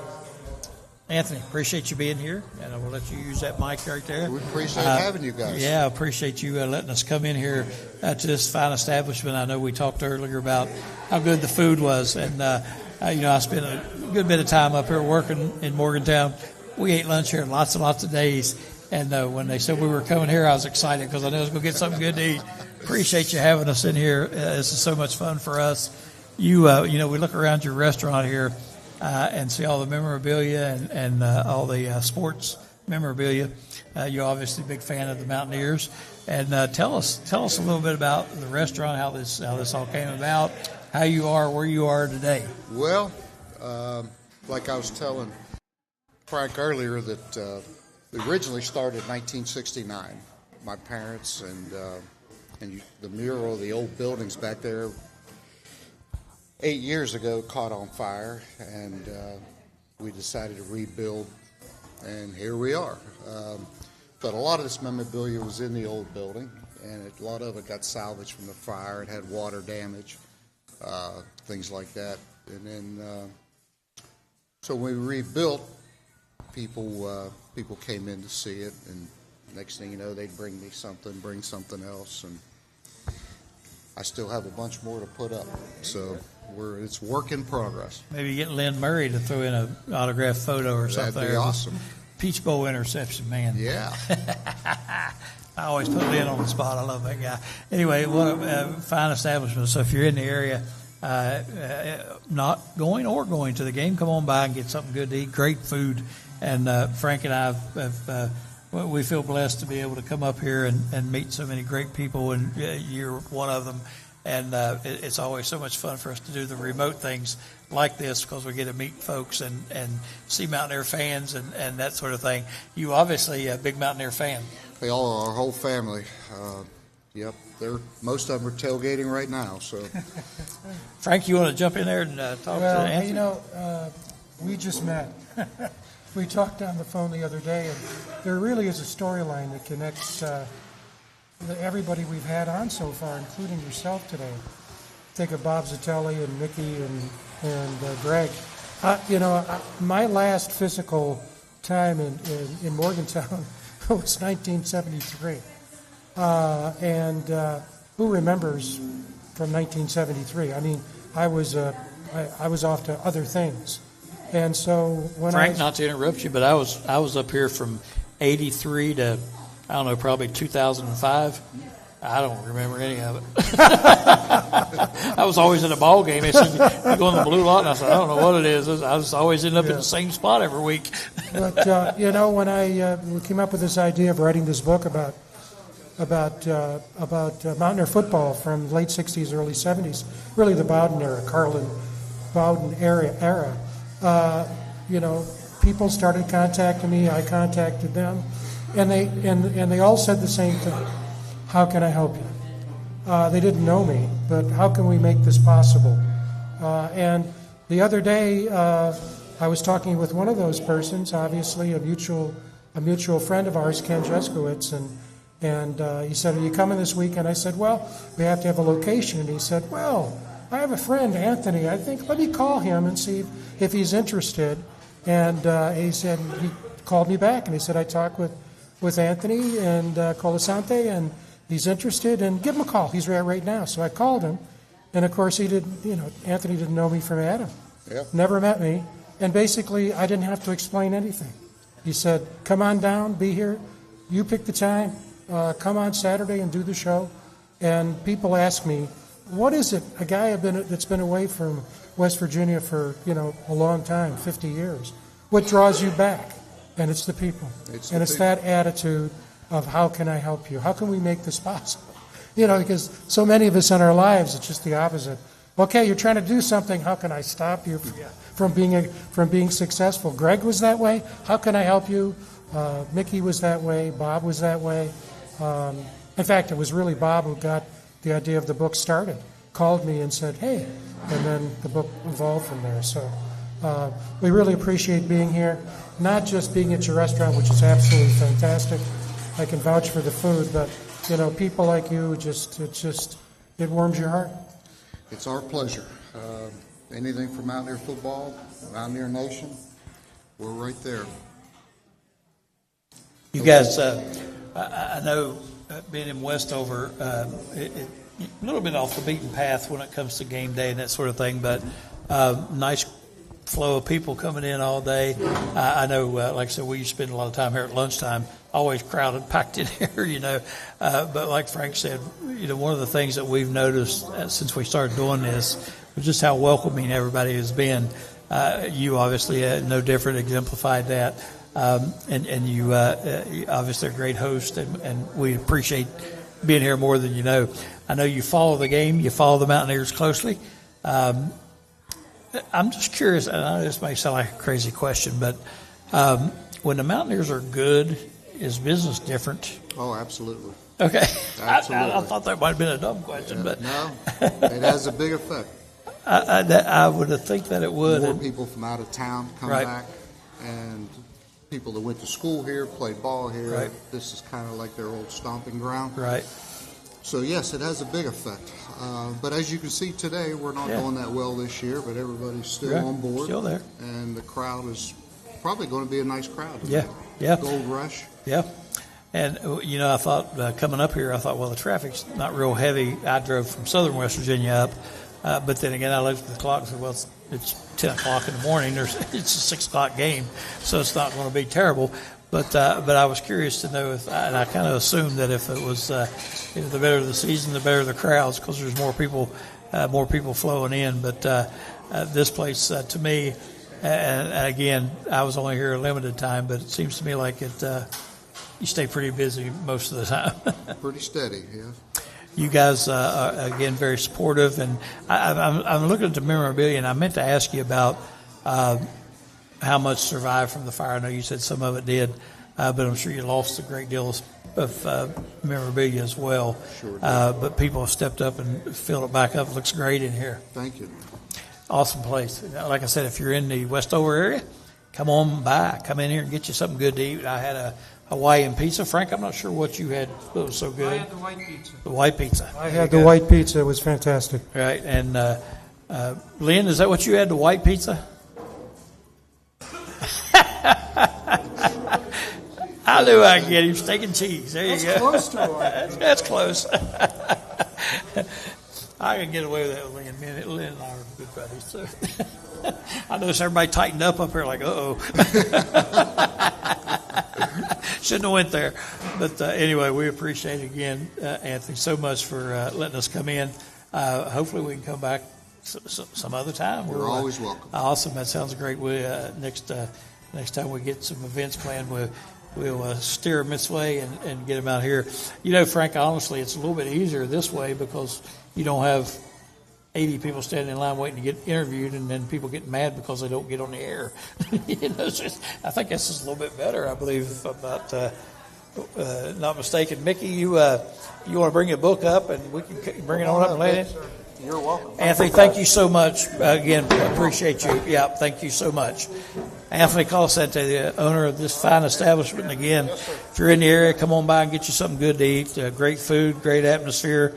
Anthony, appreciate you being here, and I will let you use that mic right there. We appreciate having you guys. Yeah, I appreciate you letting us come in here to this fine establishment. I know we talked earlier about how good the food was, and I spent a good bit of time up here working in Morgantown. We ate lunch here lots and lots of days, and when they said we were coming here, I was excited because I knew I was going to get something good to eat. Appreciate you having us in here. This is so much fun for us. We look around your restaurant here. And see all the memorabilia and all the sports memorabilia. You're obviously a big fan of the Mountaineers. And tell us a little bit about the restaurant, how this all came about, how you are where you are today. Well, like I was telling Frank earlier, that it originally started in 1969. My parents and the mural of the old buildings back there 8 years ago caught on fire, and we decided to rebuild, and here we are. But a lot of this memorabilia was in the old building, and a lot of it got salvaged from the fire. It had water damage, things like that. And then, so when we rebuilt, people came in to see it, and next thing you know, they'd bring something else, and I still have a bunch more to put up. So it's work in progress. Maybe get Lynn Murray to throw in an autographed photo or something. That'd be awesome. Peach Bowl interception, man. Yeah. I always put Lynn on the spot. I love that guy. Anyway, what a fine establishment. So if you're in the area, not going or going to the game, come on by and get something good to eat. Great food. And Frank and I we feel blessed to be able to come up here and meet so many great people, and you're one of them. And it's always so much fun for us to do the remote things like this because we get to meet folks and see Mountaineer fans and that sort of thing. You obviously a big Mountaineer fan. They all are, our whole family. Yep, most of them are tailgating right now. So, Frank, you want to jump in there and talk to Anthony? We just met. We talked on the phone the other day, and there really is a storyline that connects everybody we've had on so far, including yourself today. Think of Bob Zitelli and Mickey and Greg. My last physical time in Morgantown was 1973. And who remembers from 1973? I mean, I was off to other things. And so when Frank, not to interrupt you, but I was up here from 83 to, I don't know, probably 2005. I don't remember any of it. I was always in a ball game. They said, you go in the blue lot, and I said, I don't know what it is. I was always end up in the same spot every week. But, when we came up with this idea of writing this book about Mountaineer football from the late 60s, early 70s, really the Bowden era, Carlin Bowden era, people started contacting me. I contacted them, and they all said the same thing. How can I help you? They didn't know me, but how can we make this possible? And the other day, I was talking with one of those persons, obviously a mutual friend of ours, Ken Jeskowitz, and he said, "Are you coming this weekend?" I said, "Well, we have to have a location." And he said, "Well, I have a friend, Anthony. I think let me call him and see if he's interested." And he called me back, and he said, "I talked with Anthony and COLASANTE, he's interested, and give him a call. He's right now. So I called him, and of course he didn't. Anthony didn't know me from Adam. Yeah. Never met me, and basically I didn't have to explain anything. He said, "Come on down, be here. You pick the time. Come on Saturday and do the show." And people ask me, "What is it? A guy that's been away from West Virginia for a long time, 50 years. What draws you back?" And it's the people. It's that attitude of how can I help you? How can we make this possible? Because so many of us in our lives, it's just the opposite. Okay, you're trying to do something. How can I stop you from being successful? Greg was that way. How can I help you? Mickey was that way. Bob was that way. In fact, it was really Bob who got the idea of the book started. Called me and said, "Hey," and then the book evolved from there. So we really appreciate being here. Not just being at your restaurant, which is absolutely fantastic. I can vouch for the food, but people like you, it warms your heart. It's our pleasure. Anything for Mountaineer football, Mountaineer Nation, we're right there. You guys, I know being in Westover, a little bit off the beaten path when it comes to game day and that sort of thing, but nice flow of people coming in all day. I know, like I said, we used to spend a lot of time here at lunchtime, always crowded, packed in here, but like Frank said, one of the things that we've noticed since we started doing this was just how welcoming everybody has been. You obviously, no different, exemplified that. And you obviously are a great host, and we appreciate being here more than you know. I know you follow the game, you follow the Mountaineers closely. I'm just curious, and I know this may sound like a crazy question, but when the Mountaineers are good, is business different? Oh, absolutely. Okay. Absolutely. I thought that might have been a dumb question, but no, it has a big effect. I would think that it would. More people from out of town come back, and people that went to school here, played ball here. Right. This is kind of like their old stomping ground. Right. So, yes, it has a big effect. But as you can see today, we're not doing that well this year, but everybody's still on board. Still there. And the crowd is probably going to be a nice crowd. Yeah. Yeah. Gold Rush. Yeah. And, I thought coming up here, well, the traffic's not real heavy. I drove from southern West Virginia up. But then again, I looked at the clock and said, well, it's 10 o'clock in the morning. It's a 6 o'clock game, so it's not going to be terrible. But I was curious to know and I kind of assumed that if it was, the better the season, the better the crowds, because there's more people flowing in. But this place, to me, and again, I was only here a limited time, but it seems to me like you stay pretty busy most of the time. Pretty steady, yeah. You guys are, again, very supportive, and I'm looking at the memorabilia, and I meant to ask you about how much survived from the fire. I know you said some of it did, but I'm sure you lost a great deal of memorabilia as well. Sure did. But people have stepped up and filled it back up. It looks great in here. Thank you. Awesome place. Like I said, if you're in the Westover area, come on by. Come in here and get you something good to eat. I had a Hawaiian pizza. Frank, I'm not sure what you had. It was so good. I had the white pizza. The white pizza. I had the white pizza. It was fantastic. Right. And Lynn, is that what you had, the white pizza? I knew I'd get him. Steak and cheese. There you go. Close to it. That's close. I can get away with that with Lynn. Lynn and I are good buddies. So. I noticed everybody tightened up here like, uh-oh. Shouldn't have went there. But anyway, we appreciate, again, Anthony, so much for letting us come in. Hopefully we can come back some other time. You're always welcome. Awesome. That sounds great. Next time we get some events planned, we'll steer them this way and get them out here. Frank, honestly, it's a little bit easier this way because you don't have 80 people standing in line waiting to get interviewed, and then people getting mad because they don't get on the air. I think that's just a little bit better, I believe, if I'm not mistaken. Mickey, you want to bring your book up, and we can bring it on up and lay it in? You're welcome. Anthony, thank you so much. Again, appreciate you. Yeah, thank you so much. Anthony Colasante, the owner of this fine establishment. And again, if you're in the area, come on by and get you something good to eat. Great food, great atmosphere.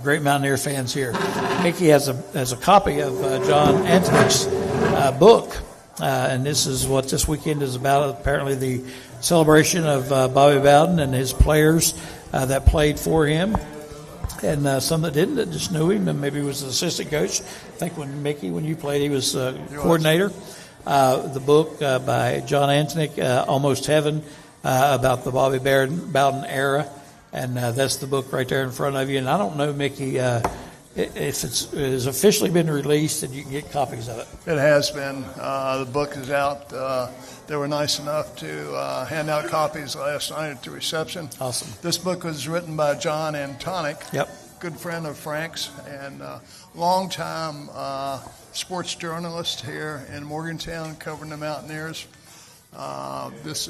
Great Mountaineer fans here. Mickey has a copy of John Antonich's book, and this is what this weekend is about. Apparently, the celebration of Bobby Bowden and his players that played for him, and some that didn't, that just knew him, and maybe he was an assistant coach. I think when you played, he was coordinator. The book by John Antonick, Almost Heaven, about the Bobby Bowden era, and that's the book right there in front of you. And I don't know, Mickey, if it's officially been released and you can get copies of it. It has been. The book is out. They were nice enough to hand out copies last night at the reception. Awesome. This book was written by John Antonick, Yep. good friend of Frank's, and longtime sports journalist here in Morgantown covering the Mountaineers. This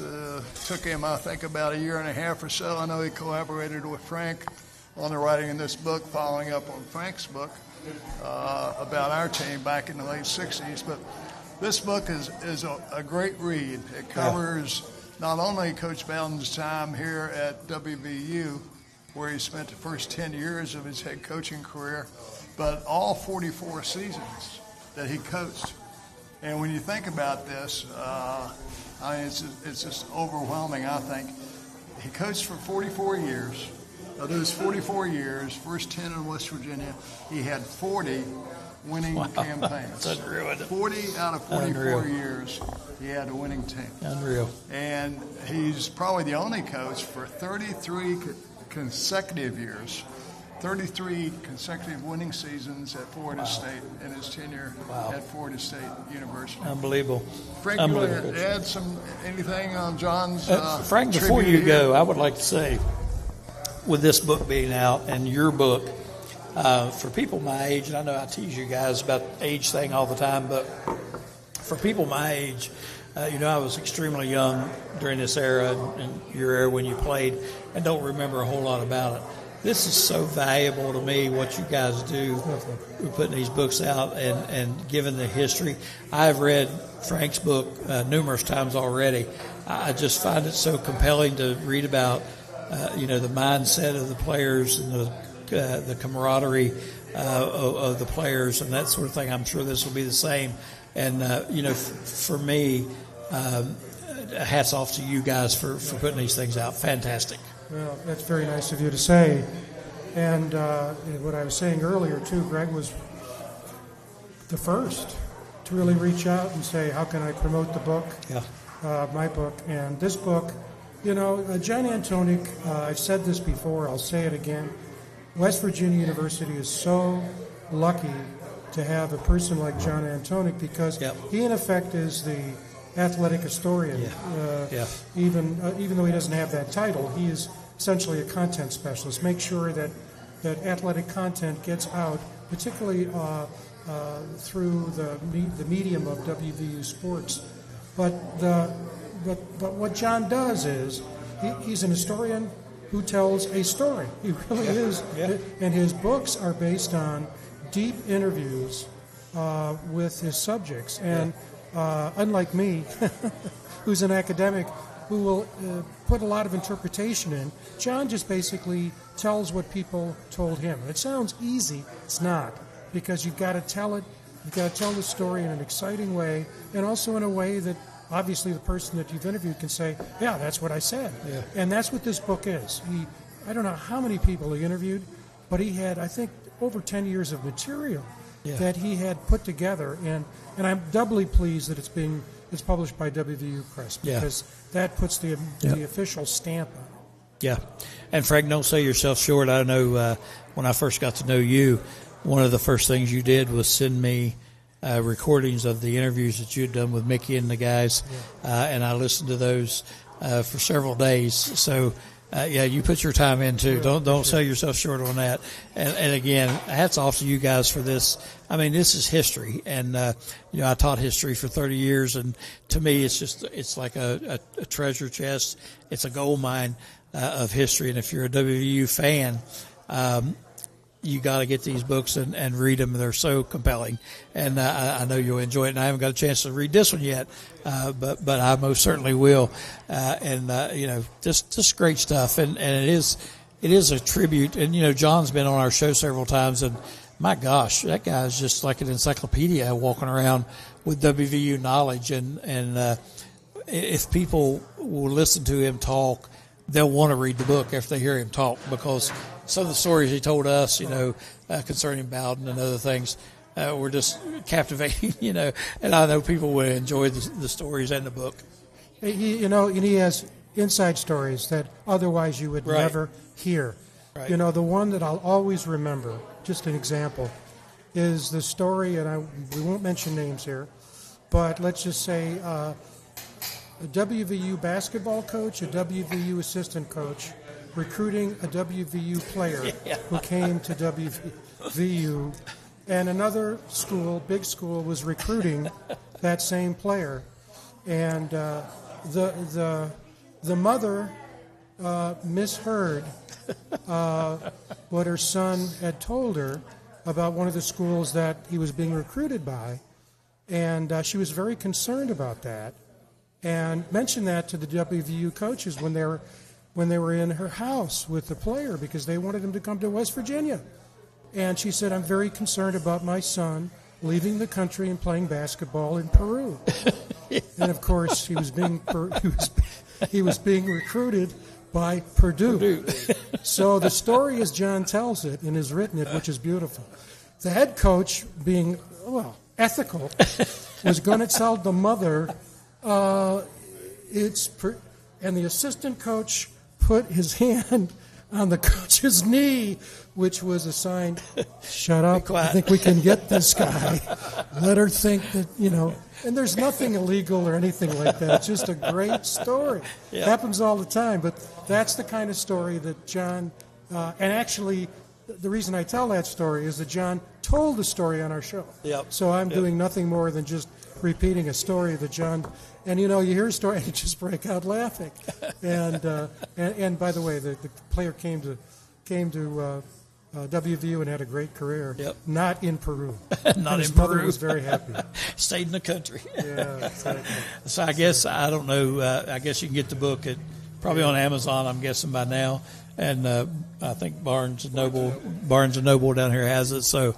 took him, I think, about a year and a half or so. I know he collaborated with Frank on the writing of this book, following up on Frank's book about our team back in the late 60s. But this book is a great read. It covers not only Coach Bowden's time here at WVU, where he spent the first 10 years of his head coaching career, but all 44 seasons that he coached. And when you think about this, it's just overwhelming, I think. He coached for 44 years. Of those 44 years, first 10 in West Virginia, he had 40 winning campaigns. That's unreal. 40 out of 44 years, he had a winning team. Unreal. And he's probably the only coach for 33 consecutive years, 33 consecutive winning seasons at Florida State in his tenure at Florida State University. Unbelievable. Frank, you want to add anything on John's Frank, before you tribute go, here? I would like to say, with this book being out and your book, for people my age, and I know I tease you guys about the age thing all the time, but for people my age, I was extremely young during this era and your era when you played, and don't remember a whole lot about it. This is so valuable to me, what you guys do. We're putting these books out and giving the history. I've read Frank's book numerous times already. I just find it so compelling to read about, the mindset of the players and the camaraderie of the players and that sort of thing. I'm sure this will be the same. And, for me, hats off to you guys for putting these things out. Fantastic. Well, that's very nice of you to say. And what I was saying earlier, too, Greg was the first to really reach out and say, how can I promote the book, my book. And this book, John Antonick, I've said this before, I'll say it again, West Virginia University is so lucky to have a person like John Antonick because he, in effect, is the athletic historian. Even though he doesn't have that title, he is essentially a content specialist. Make sure that athletic content gets out, particularly through the medium of WVU sports. But what John does is he's an historian who tells a story. He really is, and his books are based on deep interviews with his subjects. And unlike me, who's an academic, who will put a lot of interpretation in, John just basically tells what people told him. It sounds easy. It's not, because you've got to tell it. You've got to tell the story in an exciting way, and also in a way that obviously the person that you've interviewed can say, yeah, that's what I said. Yeah. And that's what this book is. I don't know how many people he interviewed, but he had, I think, over 10 years of material that he had put together, and I'm doubly pleased that it's published by WVU Press, because that puts the official stamp on it. Yeah. And Frank, don't sell yourself short. I know when I first got to know you, one of the first things you did was send me recordings of the interviews that you had done with Mickey and the guys, and I listened to those for several days. So, you put your time in too. Don't sell yourself short on that. And again, hats off to you guys for this. I mean, this is history, and I taught history for 30 years, and to me, it's like a treasure chest. It's a gold mine of history, and if you're a WVU fan, you got to get these books and read them. They're so compelling, and I know you'll enjoy it. And I haven't got a chance to read this one yet, but I most certainly will. Just great stuff, and it is a tribute. And John's been on our show several times, and my gosh, that guy's just like an encyclopedia walking around with WVU knowledge. And if people will listen to him talk, they'll want to read the book after they hear him talk, because some of the stories he told us, concerning Bowden and other things, were just captivating, and I know people will enjoy the stories and the book. And he has inside stories that otherwise you would never hear. Right. The one that I'll always remember, just an example, is the story, and we won't mention names here, but let's just say a WVU basketball coach, a WVU assistant coach, recruiting a WVU player who came to WVU, and another school, big school, was recruiting that same player, and the mother misheard what her son had told her about one of the schools that he was being recruited by, and she was very concerned about that, and mentioned that to the WVU coaches when they were in her house with the player, because they wanted him to come to West Virginia. And she said, "I'm very concerned about my son leaving the country and playing basketball in Peru." And of course, he was being recruited by Purdue. So the story, as John tells it and has written it, which is beautiful, the head coach, being ethical, was going to tell the mother, and the assistant coach put his hand on the coach's knee, which was a sign, "Shut up, I think we can get this guy. Let her think that, and there's nothing illegal or anything like that. It's just a great story. It happens all the time, but that's the kind of story that John, and actually the reason I tell that story is that John told the story on our show. Yep. So I'm doing nothing more than just repeating a story that John, and you hear a story and you just break out laughing. And by the way, the player came to WVU and had a great career. Yep. Not in Peru. Not his in mother Peru. was very happy. Stayed in the country. Yeah, exactly. So I guess, I don't know, I guess you can get the book probably on Amazon, I'm guessing by now. And I think Barnes and Noble down here has it. So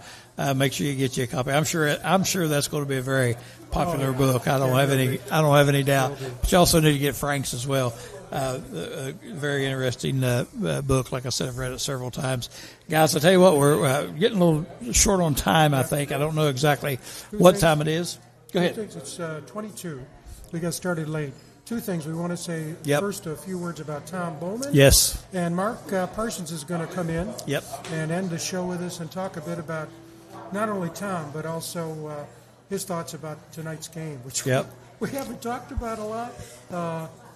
make sure you get you a copy. I'm sure that's going to be a very popular book. I don't have any doubt. But you also need to get Frank's as well. A very interesting book. Like I said, I've read it several times. Guys, I tell you what, we're getting a little short on time, I think. I don't know exactly what time it is. Go ahead. It's 22. We got started late. Two things. We want to say first a few words about Tom Bowman. Yes. And Mark Parsons is going to come in and end the show with us and talk a bit about not only Tom, but also his thoughts about tonight's game, which we haven't talked about a lot.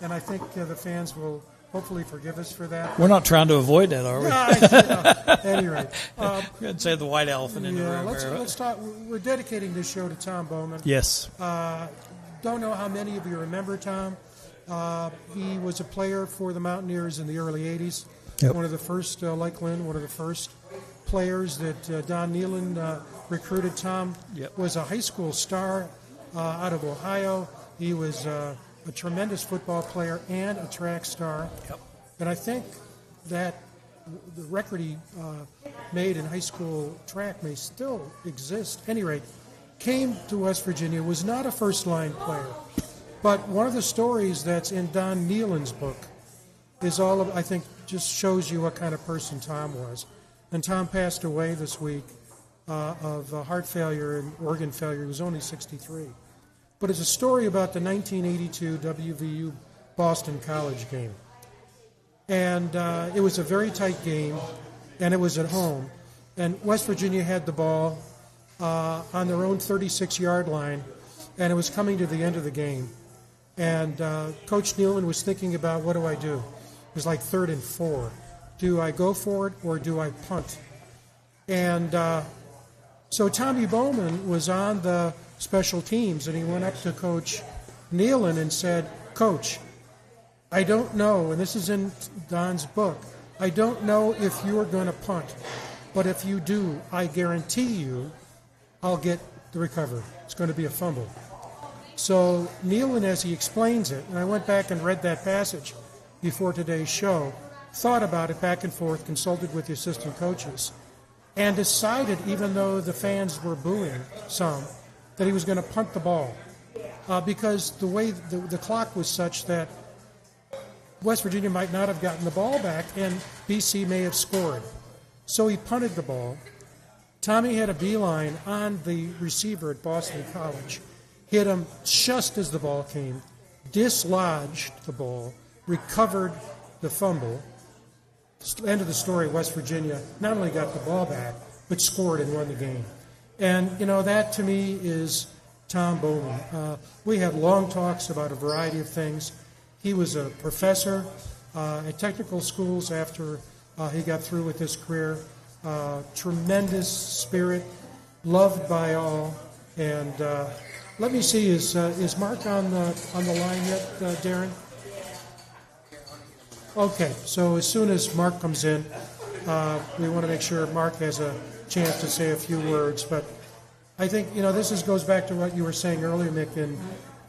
And I think the fans will hopefully forgive us for that. We're not trying to avoid that, are we? At any rate. I'd say the white elephant in the room. Let's talk. We're dedicating this show to Tom Bowman. Yes. Don't know how many of you remember Tom. He was a player for the Mountaineers in the early 80s. Yep. One of the first, like Lynn, one of the first players that Don Nealon recruited. Tom was a high school star out of Ohio. He was a tremendous football player and a track star. Yep. And I think that the record he made in high school track may still exist. At any rate, came to West Virginia, was not a first-line player. But one of the stories that's in Don Nealon's book is I think, just shows you what kind of person Tom was. And Tom passed away this week of heart failure and organ failure. He was only 63. But it's a story about the 1982 WVU Boston College game. And it was a very tight game, and it was at home. And West Virginia had the ball on their own 36-yard line, and it was coming to the end of the game. And Coach Nealon was thinking about, what do I do? It was like 3rd and 4. Do I go for it or do I punt? And so Tommy Bowman was on the special teams, and he went up to Coach Nealon and said, "Coach, I don't know," and this is in Don's book, "I don't know if you're going to punt, but if you do, I guarantee you I'll get the recovery. It's going to be a fumble." So Nealon, as he explains it, and I went back and read that passage before today's show, thought about it back and forth, consulted with the assistant coaches, and decided, even though the fans were booing some, that he was going to punt the ball because the way the clock was such that West Virginia might not have gotten the ball back and BC may have scored. So he punted the ball. Tommy had a beeline on the receiver at Boston College, hit him just as the ball came, dislodged the ball, recovered the fumble. End of the story, West Virginia not only got the ball back, but scored and won the game. And, that to me is Tom Bowman. We had long talks about a variety of things. He was a professor at technical schools after he got through with his career. Tremendous spirit, loved by all. And let me see, is Mark on the line yet, Darren? Okay, so as soon as Mark comes in, we want to make sure Mark has a chance to say a few words. But I think, this goes back to what you were saying earlier, Mick, and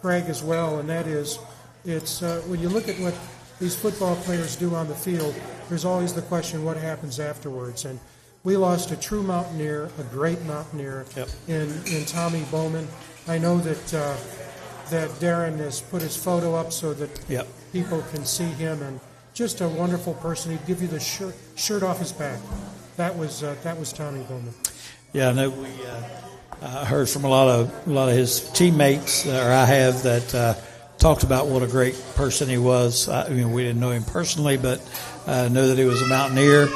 Greg as well, and that is, it's when you look at what these football players do on the field, there's always the question, what happens afterwards? And we lost a true Mountaineer, a great Mountaineer, in Tommy Bowman. I know that that Darren has put his photo up so that people can see him, and just a wonderful person. He'd give you the shirt off his back. That was Tommy Bowman. Yeah, I know we heard from a lot of his teammates, or I have, that talked about what a great person he was. We didn't know him personally, but know that he was a Mountaineer,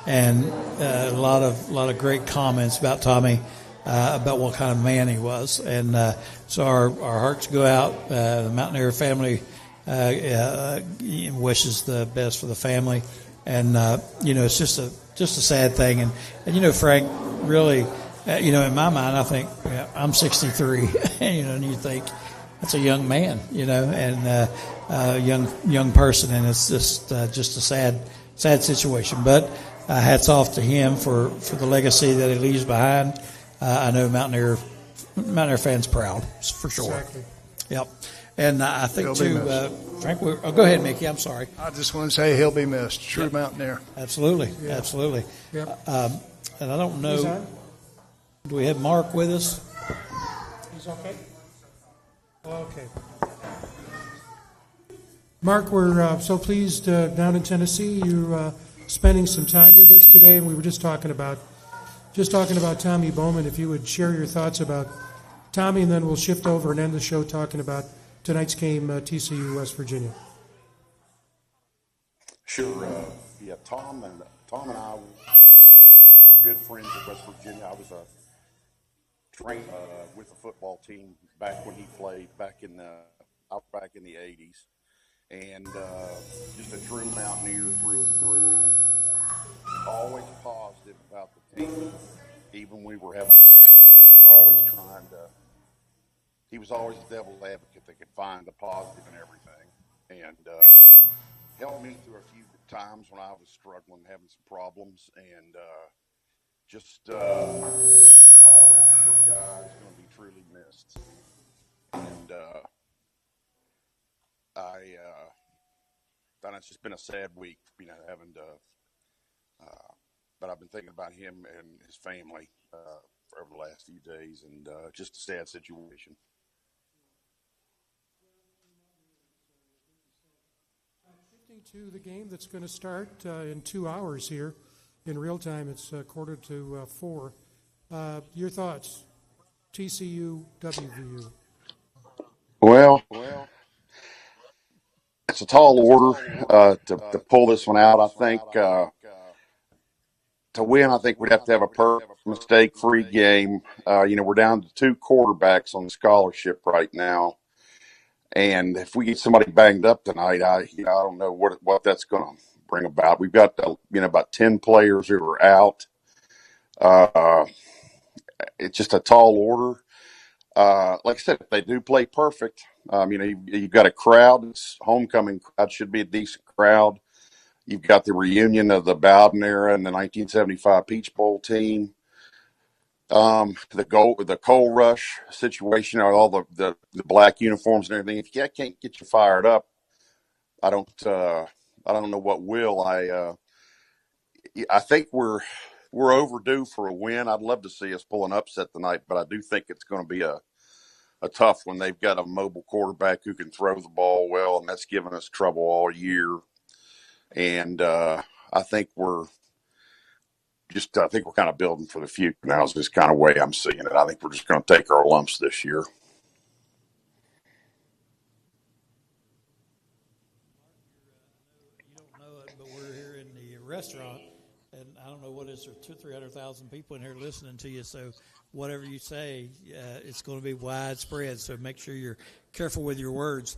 and a lot of great comments about Tommy, about what kind of man he was. And so our hearts go out. The Mountaineer family wishes the best for the family, and it's just a sad thing. And Frank, really, in my mind, I think I'm 63, and you think that's a young man, and a young person, and it's just a sad situation. But hats off to him for the legacy that he leaves behind. I know Mountaineer fans proud, for sure. Exactly. Yep. And I think He'll be too, missed. Frank. Go ahead, Mickey. I'm sorry. I just want to say he'll be missed. True Mountaineer. Absolutely, Yeah. absolutely. Yep. And I don't Who's know. on? Do we have Mark with us? He's okay? Okay. Mark, we're so pleased down in Tennessee. You spending some time with us today, and we were just talking about Tommy Bowman. If you would share your thoughts about Tommy, and then we'll shift over and end the show talking about tonight's game, TCU West Virginia. Sure. Tom and I were good friends at West Virginia. I was a trainer with the football team back when he played back in the 80s, and just a true Mountaineer through and through. Always positive about the team, even when we were having a down year. He was always the devil's advocate that could find the positive in everything, and helped me through a few times when I was struggling, having some problems, and just all around a good guy is going to be truly missed. And thought it's just been a sad week, having to. But I've been thinking about him and his family for over the last few days, and just a sad situation. Shifting to the game that's going to start in 2 hours here in real time. It's 3:45. Your thoughts? TCU, WVU. Well, it's a tall order to pull this one out. I think to win, I think we'd have to have a perfect, mistake-free game. We're down to 2 quarterbacks on scholarship right now, and if we get somebody banged up tonight, I don't know what that's going to bring about. We've got about 10 players who are out. It's just a tall order. Like I said, if they do play perfect, you've got a crowd. It's homecoming crowd, should be a decent crowd. You've got the reunion of the Bowden era and the 1975 Peach Bowl team. The coal rush situation, all the black uniforms and everything. If that can't get you fired up, I don't know what will. I think we're we're overdue for a win. I'd love to see us pull an upset tonight, but I do think it's going to be a tough one. They've got a mobile quarterback who can throw the ball well, and that's given us trouble all year. And I think we're kind of building for the future now is this kind of way I'm seeing it. I think we're just going to take our lumps this year. You don't know it, but we're here in the restaurant, and I don't know what is there, 200,000-300,000 people in here listening to you. So whatever you say, it's going to be widespread. So make sure you're careful with your words.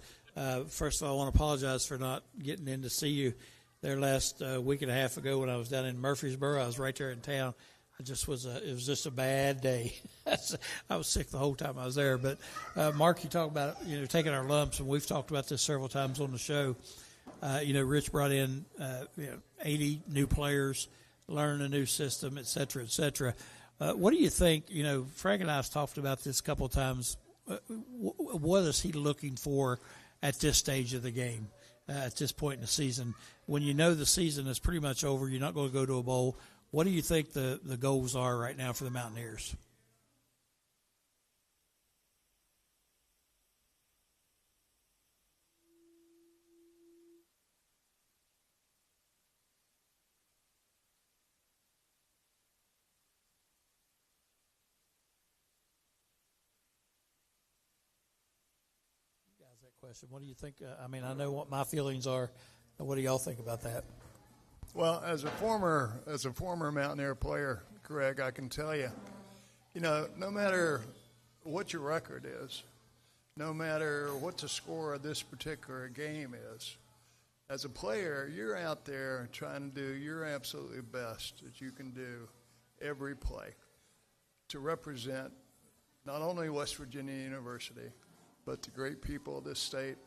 First of all, I want to apologize for not getting in to see you there last week and a half ago when I was down in Murfreesboro. I was right there in town. It was just a bad day. I was sick the whole time I was there. But Mark, you talk about taking our lumps, and we've talked about this several times on the show. Rich brought in 80 new players, learning a new system, et cetera, et cetera. What do you think? Frank and I have talked about this a couple of times. What is he looking for at this stage of the game? At this point in the season, when you know the season is pretty much over, you're not going to go to a bowl. What do you think the goals are right now for the Mountaineers? Question. What do you think? I know what my feelings are. What do y'all think about that? Well, as a former Mountaineer player, Greg, I can tell you, no matter what your record is, no matter what the score of this particular game is, as a player, you're out there trying to do your absolutely best that you can do every play to represent not only West Virginia University, but the great people of this state,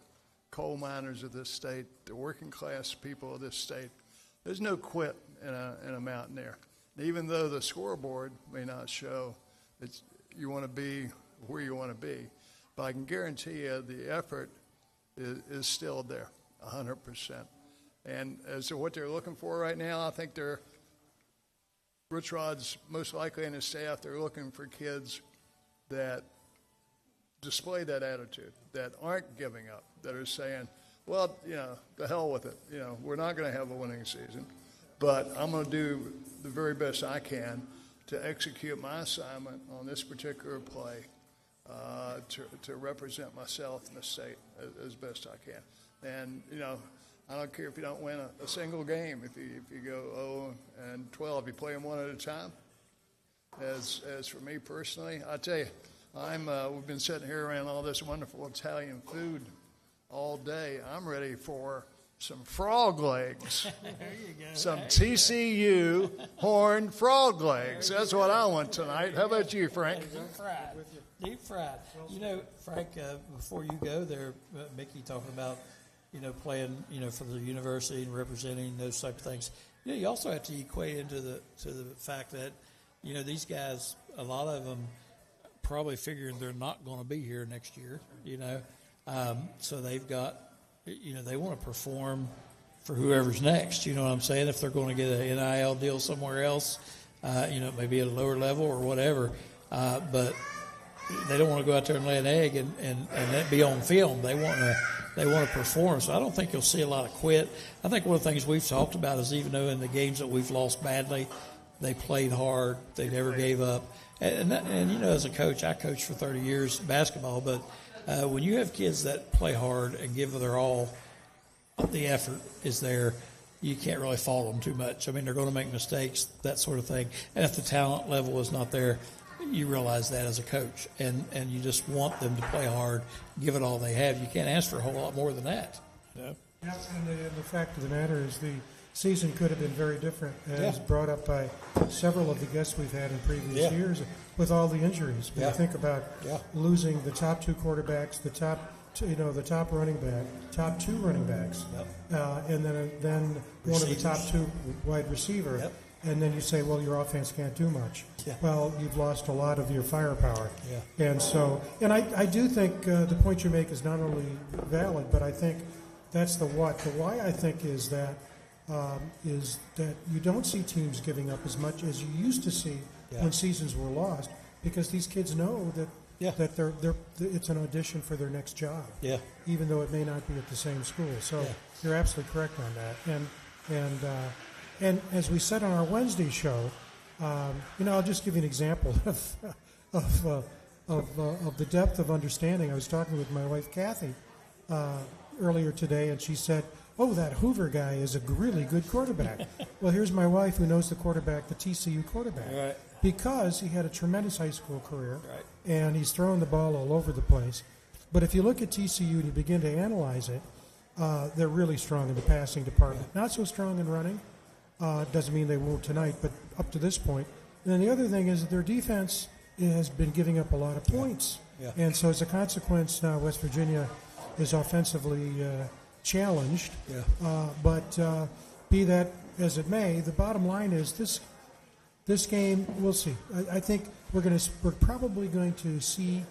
coal miners of this state, the working class people of this state. There's no quit in a Mountaineer. Even though the scoreboard may not show that you want to be where you want to be, but I can guarantee you the effort is still there, 100%. And as to what they're looking for right now, I think Rich Rod's most likely and his staff, they're looking for kids that display that attitude, that aren't giving up, that are saying, well, the hell with it. We're not going to have a winning season, but I'm going to do the very best I can to execute my assignment on this particular play to represent myself and the state as best I can. And, I don't care if you don't win a single game. If you go 0-12, you play them one at a time. As for me personally, I tell you, we've been sitting here around all this wonderful Italian food all day. I'm ready for some frog legs. There you go. Some TCU horned frog legs. That's what I want tonight. How about you, Frank? Deep fried. Frank, before you go there, Mickey talking about, playing, for the university and representing those type of things. You also have to equate into the fact that, these guys, a lot of them, probably figuring they're not going to be here next year, so they've got, they want to perform for whoever's next, you know what I'm saying? If they're going to get an NIL deal somewhere else, maybe at a lower level or whatever, but they don't want to go out there and lay an egg and that be on film. They want to perform. So I don't think you'll see a lot of quit. I think one of the things we've talked about is even though in the games that we've lost badly, they played hard. They never gave up. And as a coach, I coached for 30 years basketball, but when you have kids that play hard and give their all, the effort is there, you can't really fault them too much. They're going to make mistakes, that sort of thing. And if the talent level is not there, you realize that as a coach. And you just want them to play hard, give it all they have. You can't ask for a whole lot more than that. Yeah, and the fact of the matter is the season could have been very different, as brought up by several of the guests we've had in previous years with all the injuries. When you think about losing the top two quarterbacks, the top running back, top two running backs, and then one of the top two wide receiver. Yep. And then you say, well, your offense can't do much. Yeah. Well, you've lost a lot of your firepower. Yeah. And so, I do think the point you make is not only valid, but I think that's the what. The why, I think, is that is that you don't see teams giving up as much as you used to see when seasons were lost, because these kids know that it's an audition for their next job. Yeah. Even though it may not be at the same school. So you're absolutely correct on that. And as we said on our Wednesday show, I'll just give you an example of the depth of understanding. I was talking with my wife Kathy earlier today, and she said, "Oh, that Hoover guy is a really good quarterback." Well, here's my wife who knows the quarterback, the TCU quarterback, right, because he had a tremendous high school career, right, and he's throwing the ball all over the place. But if you look at TCU and you begin to analyze it, they're really strong in the passing department. Not so strong in running. Doesn't mean they won't tonight, but up to this point. And then the other thing is that their defense has been giving up a lot of points. Yeah. And so as a consequence, now West Virginia is offensively challenged. Yeah. But be that as it may, the bottom line is this game, we'll see. I think we're probably going to see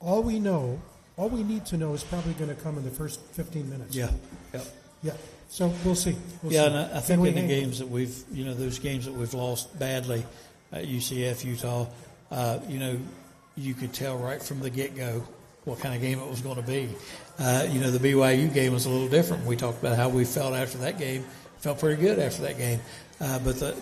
all we need to know is probably going to come in the first 15 minutes. Yeah. Yeah. Yeah. So we'll see. And I think in the games that those games that we've lost badly, UCF, Utah, you could tell right from the get-go what kind of game it was going to be. The BYU game was a little different. We talked about how we felt after that game. Felt pretty good after that game. But the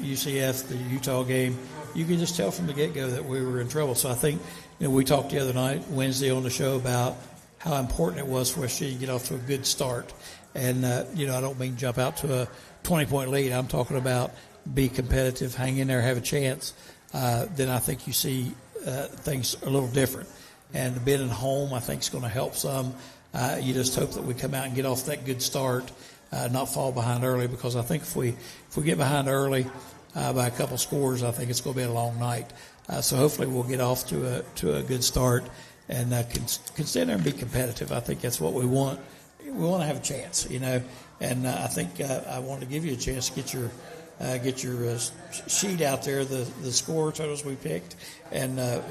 UCF, the Utah game, you could just tell from the get-go that we were in trouble. So I think, we talked the other night, Wednesday on the show, about how important it was for us to get off to a good start. And, I don't mean jump out to a 20-point lead. I'm talking about be competitive, hang in there, have a chance. Then I think you see things a little different. And being at home, I think, is going to help some. You just hope that we come out and get off that good start, not fall behind early, because I think if we get behind early by a couple scores, I think it's going to be a long night. So hopefully we'll get off to a good start and can stand there and be competitive. I think that's what we want. We want to have a chance, And I think I wanted to give you a chance to get your sheet out there, the score totals we picked, and the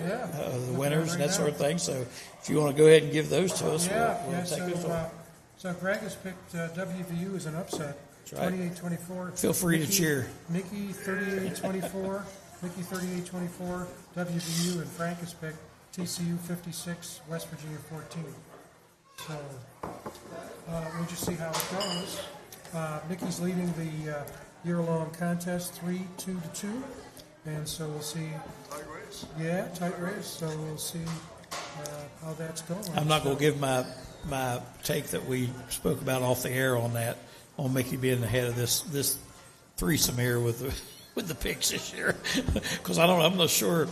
winners and that sort of thing. So if you want to go ahead and give those to us, we'll take those on. So Greg has picked WVU as an upset, 28-24. Feel free to cheer. Mickey 38-24. Mickey 38-24. WVU, and Frank has picked TCU 56, West Virginia 14. So we'll just see how it goes. Mickey's leading the year-long contest 3-2-2, and so we'll see. Tight race. Yeah, tight race. So we'll see how that's going. I'm not going to give my take that we spoke about off the air on that, on Mickey being ahead of this threesome here with the picks this year, because I'm not sure.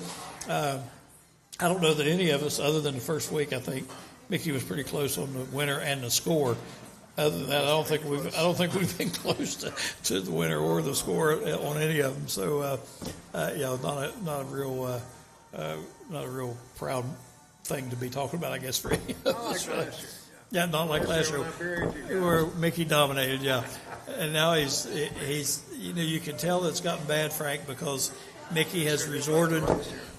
I don't know that any of us, other than the first week, I think Mickey was pretty close on the winner and the score. Other than that, I don't think we've been close to the winner or the score on any of them. So, not a real proud thing to be talking about, I guess, for any of us. Not like last year. Yeah, not like last year. Where Mickey dominated, yeah. And now he's you can tell it's gotten bad, Frank, because Mickey has resorted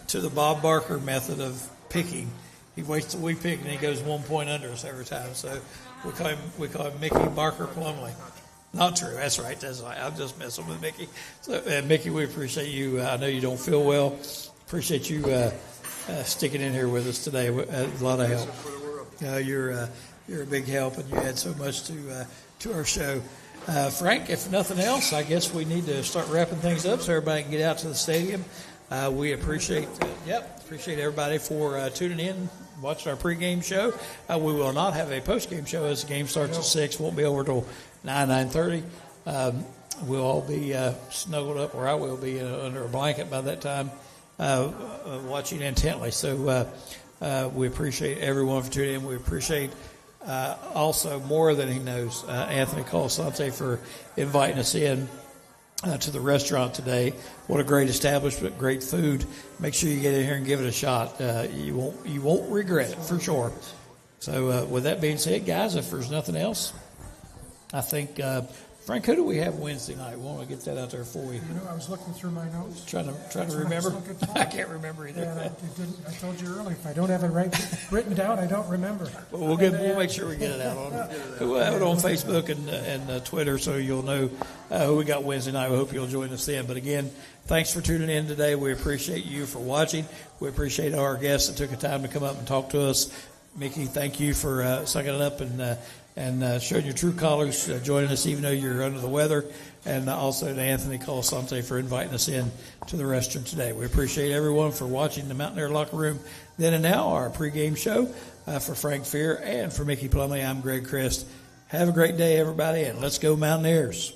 to the Bob Barker method of picking. He waits till we pick, and he goes 1 point under us every time. So we call him Mickey Barker Plumley. Not true. That's right. I'm just messing with Mickey. So, Mickey, we appreciate you. I know you don't feel well. Appreciate you sticking in here with us today. A lot of help. You're a big help, and you add so much to our show. Frank, if nothing else, I guess we need to start wrapping things up so everybody can get out to the stadium. We appreciate everybody for tuning in, watching our pregame show. We will not have a postgame show as the game starts at 6. Won't be over till 9:30. We'll all be snuggled up, or I will be under a blanket by that time, watching intently. So we appreciate everyone for tuning in. We appreciate also, more than he knows, Anthony Colasante for inviting us in to the restaurant today. What a great establishment, great food. Make sure you get in here and give it a shot. You won't regret it, for sure. So with that being said, guys, if there's nothing else, I think Frank, who do we have Wednesday night? We want to get that out there for you. I was looking through my notes. Trying to remember. I can't remember either. Yeah, I told you earlier, if I don't have it written down, I don't remember. Well, we'll make sure we get it out on. We'll have it on Facebook and Twitter, so you'll know who we got Wednesday night. We hope you'll join us then. But again, thanks for tuning in today. We appreciate you for watching. We appreciate our guests that took the time to come up and talk to us. Mickey, thank you for sucking it up and showing your true colors, joining us even though you're under the weather, and also to Anthony Colasante for inviting us in to the restaurant today. We appreciate everyone for watching the Mountaineer Locker Room then and now, our pregame show. For Frank Fear and for Mickey Plumley, I'm Greg Christ. Have a great day, everybody, and let's go Mountaineers.